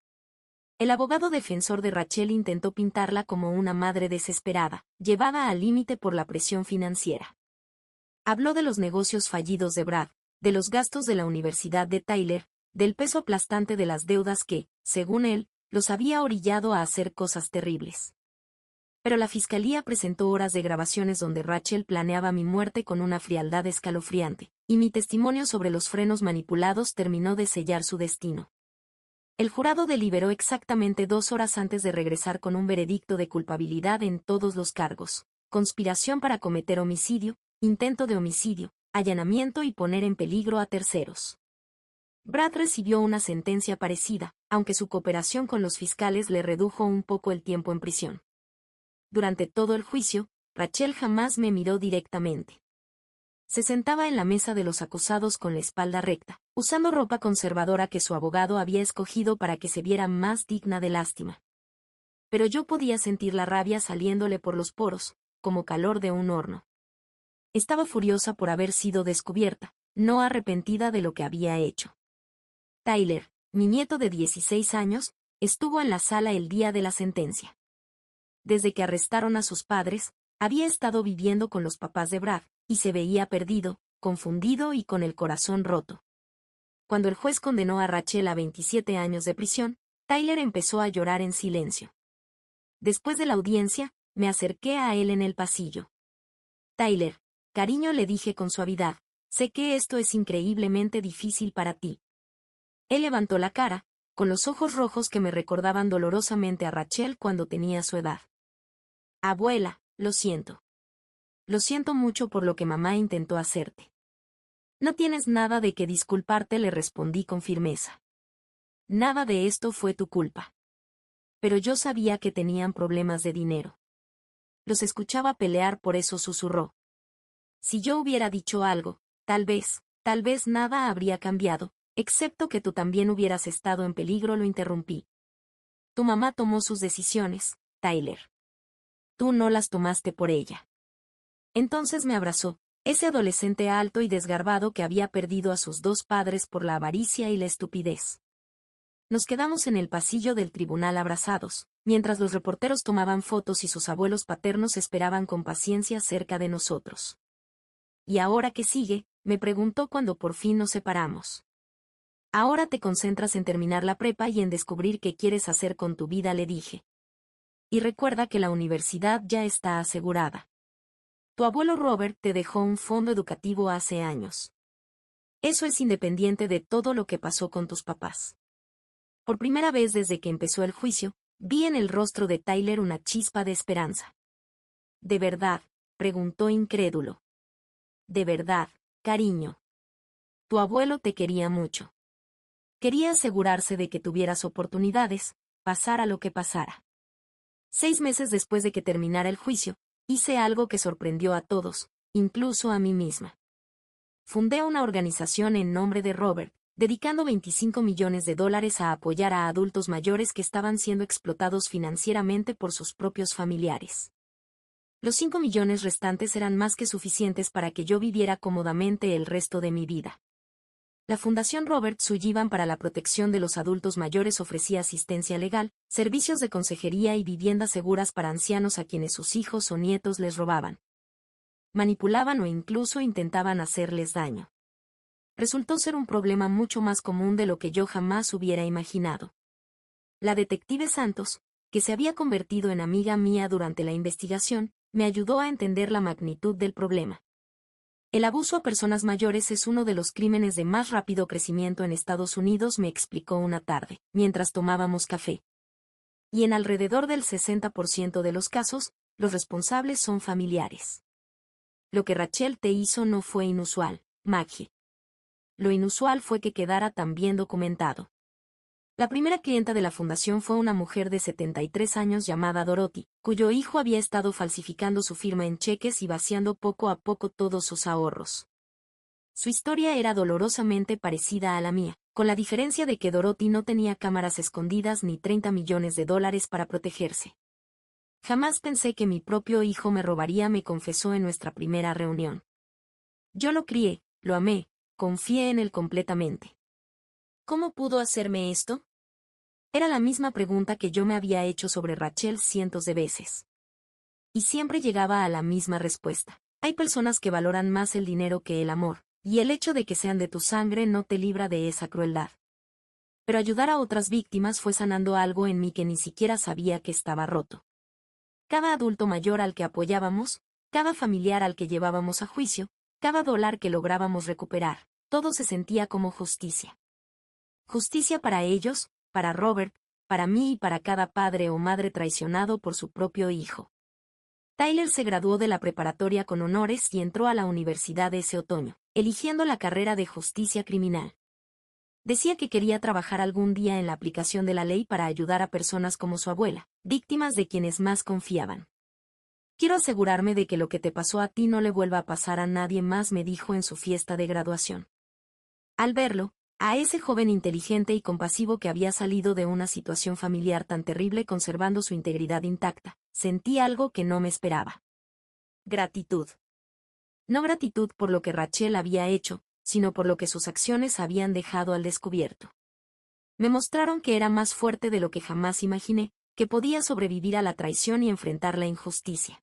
Speaker 1: El abogado defensor de Rachel intentó pintarla como una madre desesperada, llevada al límite por la presión financiera. Habló de los negocios fallidos de Brad, de los gastos de la Universidad de Tyler, del peso aplastante de las deudas que, según él, los había orillado a hacer cosas terribles. Pero la fiscalía presentó horas de grabaciones donde Rachel planeaba mi muerte con una frialdad escalofriante, y mi testimonio sobre los frenos manipulados terminó de sellar su destino. El jurado deliberó exactamente 2 horas antes de regresar con un veredicto de culpabilidad en todos los cargos: conspiración para cometer homicidio, intento de homicidio, allanamiento y poner en peligro a terceros. Brad recibió una sentencia parecida, aunque su cooperación con los fiscales le redujo un poco el tiempo en prisión. Durante todo el juicio, Rachel jamás me miró directamente. Se sentaba en la mesa de los acusados con la espalda recta, usando ropa conservadora que su abogado había escogido para que se viera más digna de lástima. Pero yo podía sentir la rabia saliéndole por los poros, como calor de un horno. Estaba furiosa por haber sido descubierta, no arrepentida de lo que había hecho. Tyler, mi nieto de 16 años, estuvo en la sala el día de la sentencia. Desde que arrestaron a sus padres, había estado viviendo con los papás de Brad, y se veía perdido, confundido y con el corazón roto. Cuando el juez condenó a Rachel a 27 años de prisión, Tyler empezó a llorar en silencio. Después de la audiencia, me acerqué a él en el pasillo. Tyler, cariño, le dije con suavidad, sé que esto es increíblemente difícil para ti. Él levantó la cara, con los ojos rojos que me recordaban dolorosamente a Rachel cuando tenía su edad. Abuela, lo siento. Lo siento mucho por lo que mamá intentó hacerte. No tienes nada de qué disculparte, le respondí con firmeza. Nada de esto fue tu culpa. Pero yo sabía que tenían problemas de dinero. Los escuchaba pelear, por eso susurró. Si yo hubiera dicho algo, tal vez nada habría cambiado, excepto que tú también hubieras estado en peligro, lo interrumpí. Tu mamá tomó sus decisiones, Tyler. Tú no las tomaste por ella. Entonces me abrazó, ese adolescente alto y desgarbado que había perdido a sus 2 padres por la avaricia y la estupidez. Nos quedamos en el pasillo del tribunal abrazados, mientras los reporteros tomaban fotos y sus abuelos paternos esperaban con paciencia cerca de nosotros. ¿Y ahora qué sigue?, me preguntó cuando por fin nos separamos. Ahora te concentras en terminar la prepa y en descubrir qué quieres hacer con tu vida, le dije. Y recuerda que la universidad ya está asegurada. Tu abuelo Robert te dejó un fondo educativo hace años. Eso es independiente de todo lo que pasó con tus papás. Por primera vez desde que empezó el juicio, vi en el rostro de Tyler una chispa de esperanza. ¿De verdad?, preguntó incrédulo. De verdad, cariño. Tu abuelo te quería mucho. Quería asegurarse de que tuvieras oportunidades, pasara lo que pasara. 6 meses después de que terminara el juicio, hice algo que sorprendió a todos, incluso a mí misma. Fundé una organización en nombre de Robert, dedicando $25 millones a apoyar a adultos mayores que estaban siendo explotados financieramente por sus propios familiares. Los 5 millones restantes eran más que suficientes para que yo viviera cómodamente el resto de mi vida. La Fundación Robert Sullivan para la Protección de los Adultos Mayores ofrecía asistencia legal, servicios de consejería y viviendas seguras para ancianos a quienes sus hijos o nietos les robaban, manipulaban o incluso intentaban hacerles daño. Resultó ser un problema mucho más común de lo que yo jamás hubiera imaginado. La detective Santos, que se había convertido en amiga mía durante la investigación, me ayudó a entender la magnitud del problema. El abuso a personas mayores es uno de los crímenes de más rápido crecimiento en Estados Unidos, me explicó una tarde, mientras tomábamos café. Y en alrededor del 60% de los casos, los responsables son familiares. Lo que Rachel te hizo no fue inusual, Maggie. Lo inusual fue que quedara tan bien documentado. La primera clienta de la fundación fue una mujer de 73 años llamada Dorothy, cuyo hijo había estado falsificando su firma en cheques y vaciando poco a poco todos sus ahorros. Su historia era dolorosamente parecida a la mía, con la diferencia de que Dorothy no tenía cámaras escondidas ni $30 millones para protegerse. Jamás pensé que mi propio hijo me robaría, me confesó en nuestra primera reunión. Yo lo crié, lo amé, confié en él completamente. ¿Cómo pudo hacerme esto? Era la misma pregunta que yo me había hecho sobre Rachel cientos de veces. Y siempre llegaba a la misma respuesta. Hay personas que valoran más el dinero que el amor, y el hecho de que sean de tu sangre no te libra de esa crueldad. Pero ayudar a otras víctimas fue sanando algo en mí que ni siquiera sabía que estaba roto. Cada adulto mayor al que apoyábamos, cada familiar al que llevábamos a juicio, cada dólar que lográbamos recuperar, todo se sentía como justicia. Justicia para ellos, para Robert, para mí y para cada padre o madre traicionado por su propio hijo. Tyler se graduó de la preparatoria con honores y entró a la universidad ese otoño, eligiendo la carrera de justicia criminal. Decía que quería trabajar algún día en la aplicación de la ley para ayudar a personas como su abuela, víctimas de quienes más confiaban. Quiero asegurarme de que lo que te pasó a ti no le vuelva a pasar a nadie más, me dijo en su fiesta de graduación. Al verlo, a ese joven inteligente y compasivo que había salido de una situación familiar tan terrible conservando su integridad intacta, sentí algo que no me esperaba. Gratitud. No gratitud por lo que Rachel había hecho, sino por lo que sus acciones habían dejado al descubierto. Me mostraron que era más fuerte de lo que jamás imaginé, que podía sobrevivir a la traición y enfrentar la injusticia.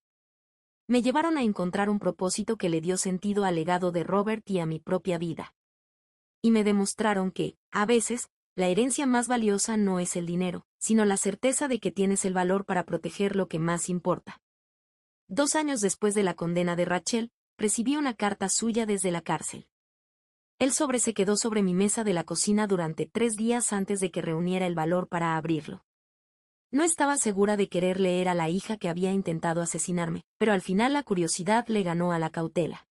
Speaker 1: Me llevaron a encontrar un propósito que le dio sentido al legado de Robert y a mi propia vida. Y me demostraron que, a veces, la herencia más valiosa no es el dinero, sino la certeza de que tienes el valor para proteger lo que más importa. 2 años después de la condena de Rachel, recibí una carta suya desde la cárcel. El sobre se quedó sobre mi mesa de la cocina durante 3 días antes de que reuniera el valor para abrirlo. No estaba segura de querer leer a la hija que había intentado asesinarme, pero al final la curiosidad le ganó a la cautela.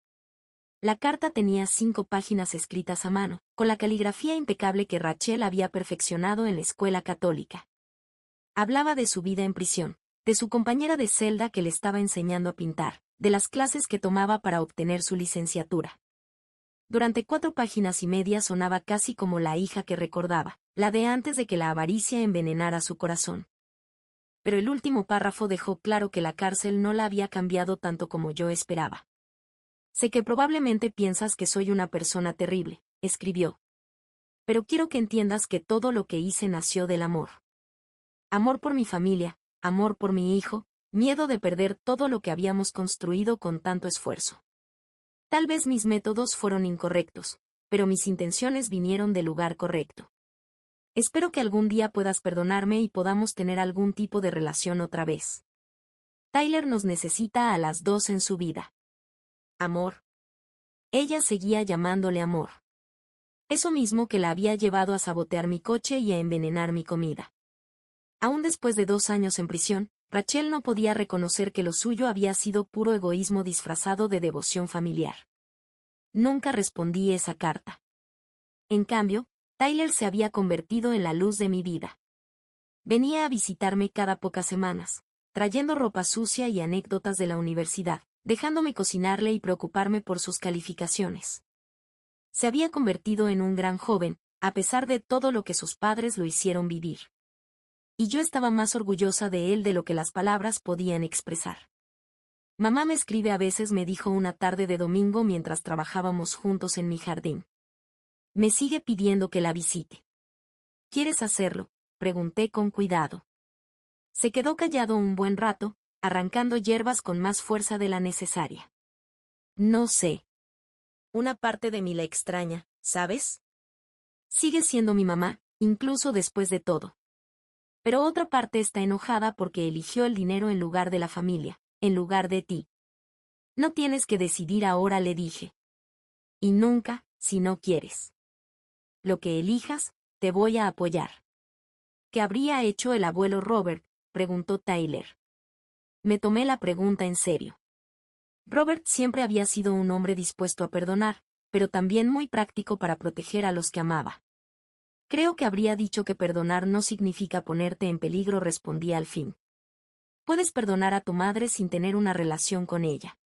Speaker 1: La carta tenía 5 páginas escritas a mano, con la caligrafía impecable que Rachel había perfeccionado en la escuela católica. Hablaba de su vida en prisión, de su compañera de celda que le estaba enseñando a pintar, de las clases que tomaba para obtener su licenciatura. Durante 4 páginas y media sonaba casi como la hija que recordaba, la de antes de que la avaricia envenenara su corazón. Pero el último párrafo dejó claro que la cárcel no la había cambiado tanto como yo esperaba. Sé que probablemente piensas que soy una persona terrible, escribió. Pero quiero que entiendas que todo lo que hice nació del amor. Amor por mi familia, amor por mi hijo, miedo de perder todo lo que habíamos construido con tanto esfuerzo. Tal vez mis métodos fueron incorrectos, pero mis intenciones vinieron del lugar correcto. Espero que algún día puedas perdonarme y podamos tener algún tipo de relación otra vez. Tyler nos necesita a las 2 en su vida. Amor. Ella seguía llamándole amor. Eso mismo que la había llevado a sabotear mi coche y a envenenar mi comida. Aún después de 2 años en prisión, Rachel no podía reconocer que lo suyo había sido puro egoísmo disfrazado de devoción familiar. Nunca respondí esa carta. En cambio, Tyler se había convertido en la luz de mi vida. Venía a visitarme cada pocas semanas, trayendo ropa sucia y anécdotas de la universidad, dejándome cocinarle y preocuparme por sus calificaciones. Se había convertido en un gran joven, a pesar de todo lo que sus padres lo hicieron vivir. Y yo estaba más orgullosa de él de lo que las palabras podían expresar. Mamá me escribe a veces, me dijo una tarde de domingo mientras trabajábamos juntos en mi jardín. Me sigue pidiendo que la visite. ¿Quieres hacerlo?, pregunté con cuidado. Se quedó callado un buen rato, arrancando hierbas con más fuerza de la necesaria. No sé. Una parte de mí la extraña, ¿sabes? Sigue siendo mi mamá, incluso después de todo. Pero otra parte está enojada porque eligió el dinero en lugar de la familia, en lugar de ti. No tienes que decidir ahora, le dije. Y nunca, si no quieres. Lo que elijas, te voy a apoyar. ¿Qué habría hecho el abuelo Robert?, preguntó Tyler. Me tomé la pregunta en serio. Robert siempre había sido un hombre dispuesto a perdonar, pero también muy práctico para proteger a los que amaba. Creo que habría dicho que perdonar no significa ponerte en peligro, respondí al fin. Puedes perdonar a tu madre sin tener una relación con ella.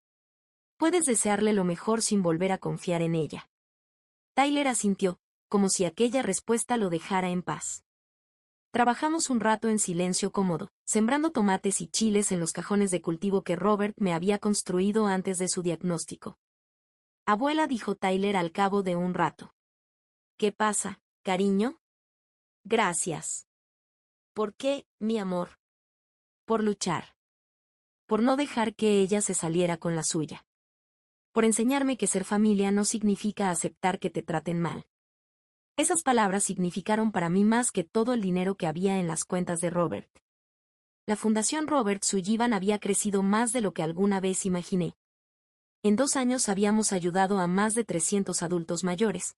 Speaker 1: Puedes desearle lo mejor sin volver a confiar en ella. Tyler asintió, como si aquella respuesta lo dejara en paz. Trabajamos un rato en silencio cómodo, sembrando tomates y chiles en los cajones de cultivo que Robert me había construido antes de su diagnóstico. Abuela, dijo Tyler al cabo de un rato. ¿Qué pasa, cariño? Gracias. ¿Por qué, mi amor? Por luchar. Por no dejar que ella se saliera con la suya. Por enseñarme que ser familia no significa aceptar que te traten mal. Esas palabras significaron para mí más que todo el dinero que había en las cuentas de Robert. La Fundación Robert Sullivan había crecido más de lo que alguna vez imaginé. En 2 años habíamos ayudado a más de 300 adultos mayores,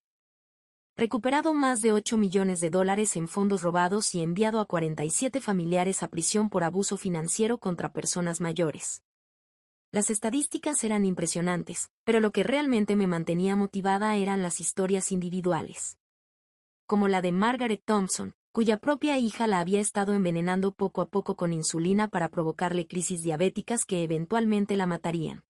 Speaker 1: recuperado más de $8 millones en fondos robados y enviado a 47 familiares a prisión por abuso financiero contra personas mayores. Las estadísticas eran impresionantes, pero lo que realmente me mantenía motivada eran las historias individuales. Como la de Margaret Thompson, cuya propia hija la había estado envenenando poco a poco con insulina para provocarle crisis diabéticas que eventualmente la matarían.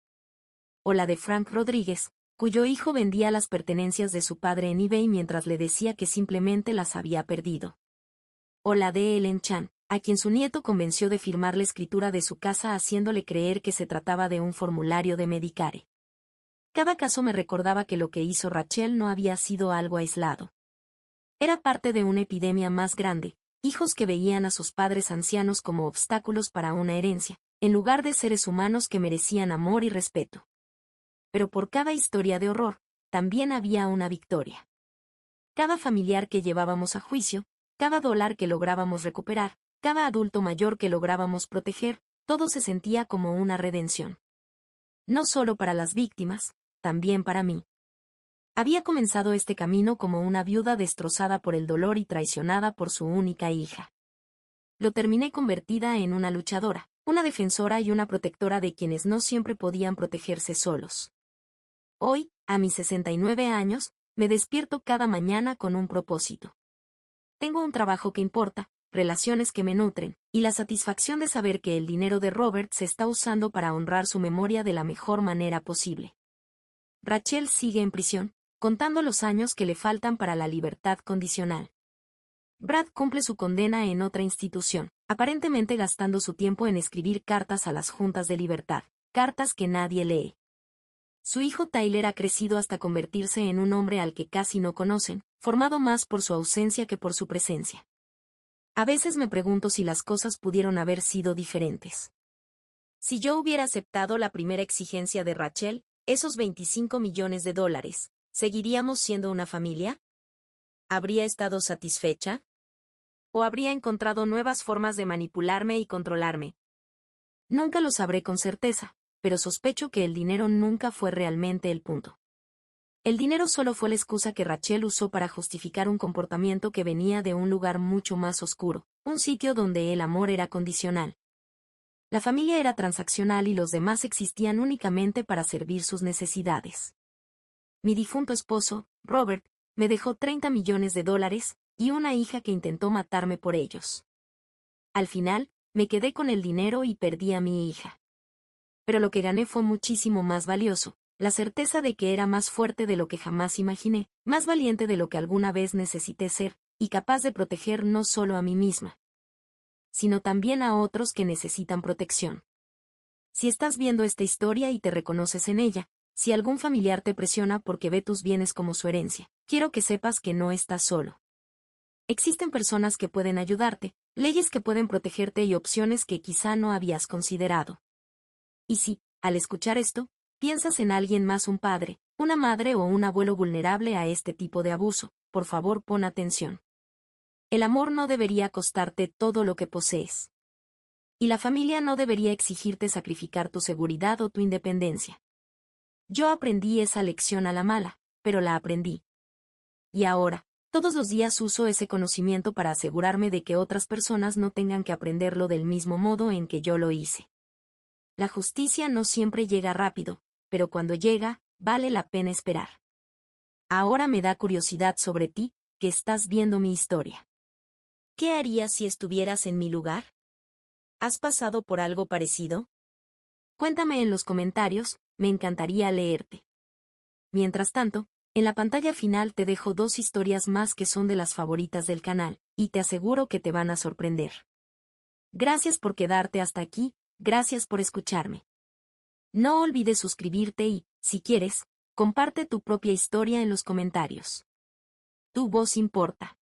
Speaker 1: O la de Frank Rodríguez, cuyo hijo vendía las pertenencias de su padre en eBay mientras le decía que simplemente las había perdido. O la de Ellen Chan, a quien su nieto convenció de firmar la escritura de su casa haciéndole creer que se trataba de un formulario de Medicare. Cada caso me recordaba que lo que hizo Rachel no había sido algo aislado. Era parte de una epidemia más grande, hijos que veían a sus padres ancianos como obstáculos para una herencia, en lugar de seres humanos que merecían amor y respeto. Pero por cada historia de horror, también había una victoria. Cada familiar que llevábamos a juicio, cada dólar que lográbamos recuperar, cada adulto mayor que lográbamos proteger, todo se sentía como una redención. No solo para las víctimas, también para mí. Había comenzado este camino como una viuda destrozada por el dolor y traicionada por su única hija. Lo terminé convertida en una luchadora, una defensora y una protectora de quienes no siempre podían protegerse solos. Hoy, a mis 69 años, me despierto cada mañana con un propósito. Tengo un trabajo que importa, relaciones que me nutren, y la satisfacción de saber que el dinero de Robert se está usando para honrar su memoria de la mejor manera posible. Rachel sigue en prisión, contando los años que le faltan para la libertad condicional. Brad cumple su condena en otra institución, aparentemente gastando su tiempo en escribir cartas a las juntas de libertad, cartas que nadie lee. Su hijo Tyler ha crecido hasta convertirse en un hombre al que casi no conocen, formado más por su ausencia que por su presencia. A veces me pregunto si las cosas pudieron haber sido diferentes. Si yo hubiera aceptado la primera exigencia de Rachel, esos $25 millones, ¿seguiríamos siendo una familia? ¿Habría estado satisfecha? ¿O habría encontrado nuevas formas de manipularme y controlarme? Nunca lo sabré con certeza, pero sospecho que el dinero nunca fue realmente el punto. El dinero solo fue la excusa que Rachel usó para justificar un comportamiento que venía de un lugar mucho más oscuro, un sitio donde el amor era condicional. La familia era transaccional y los demás existían únicamente para servir sus necesidades. Mi difunto esposo, Robert, me dejó $30 millones y una hija que intentó matarme por ellos. Al final, me quedé con el dinero y perdí a mi hija. Pero lo que gané fue muchísimo más valioso, la certeza de que era más fuerte de lo que jamás imaginé, más valiente de lo que alguna vez necesité ser, y capaz de proteger no solo a mí misma, sino también a otros que necesitan protección. Si estás viendo esta historia y te reconoces en ella, si algún familiar te presiona porque ve tus bienes como su herencia, quiero que sepas que no estás solo. Existen personas que pueden ayudarte, leyes que pueden protegerte y opciones que quizá no habías considerado. Y si, al escuchar esto, piensas en alguien más, un padre, una madre o un abuelo vulnerable a este tipo de abuso, por favor pon atención. El amor no debería costarte todo lo que posees. Y la familia no debería exigirte sacrificar tu seguridad o tu independencia. Yo aprendí esa lección a la mala, pero la aprendí. Y ahora, todos los días uso ese conocimiento para asegurarme de que otras personas no tengan que aprenderlo del mismo modo en que yo lo hice. La justicia no siempre llega rápido, pero cuando llega, vale la pena esperar. Ahora me da curiosidad sobre ti, que estás viendo mi historia. ¿Qué harías si estuvieras en mi lugar? ¿Has pasado por algo parecido? Cuéntame en los comentarios, me encantaría leerte. Mientras tanto, en la pantalla final te dejo 2 historias más que son de las favoritas del canal, y te aseguro que te van a sorprender. Gracias por quedarte hasta aquí, gracias por escucharme. No olvides suscribirte y, si quieres, comparte tu propia historia en los comentarios. Tu voz importa.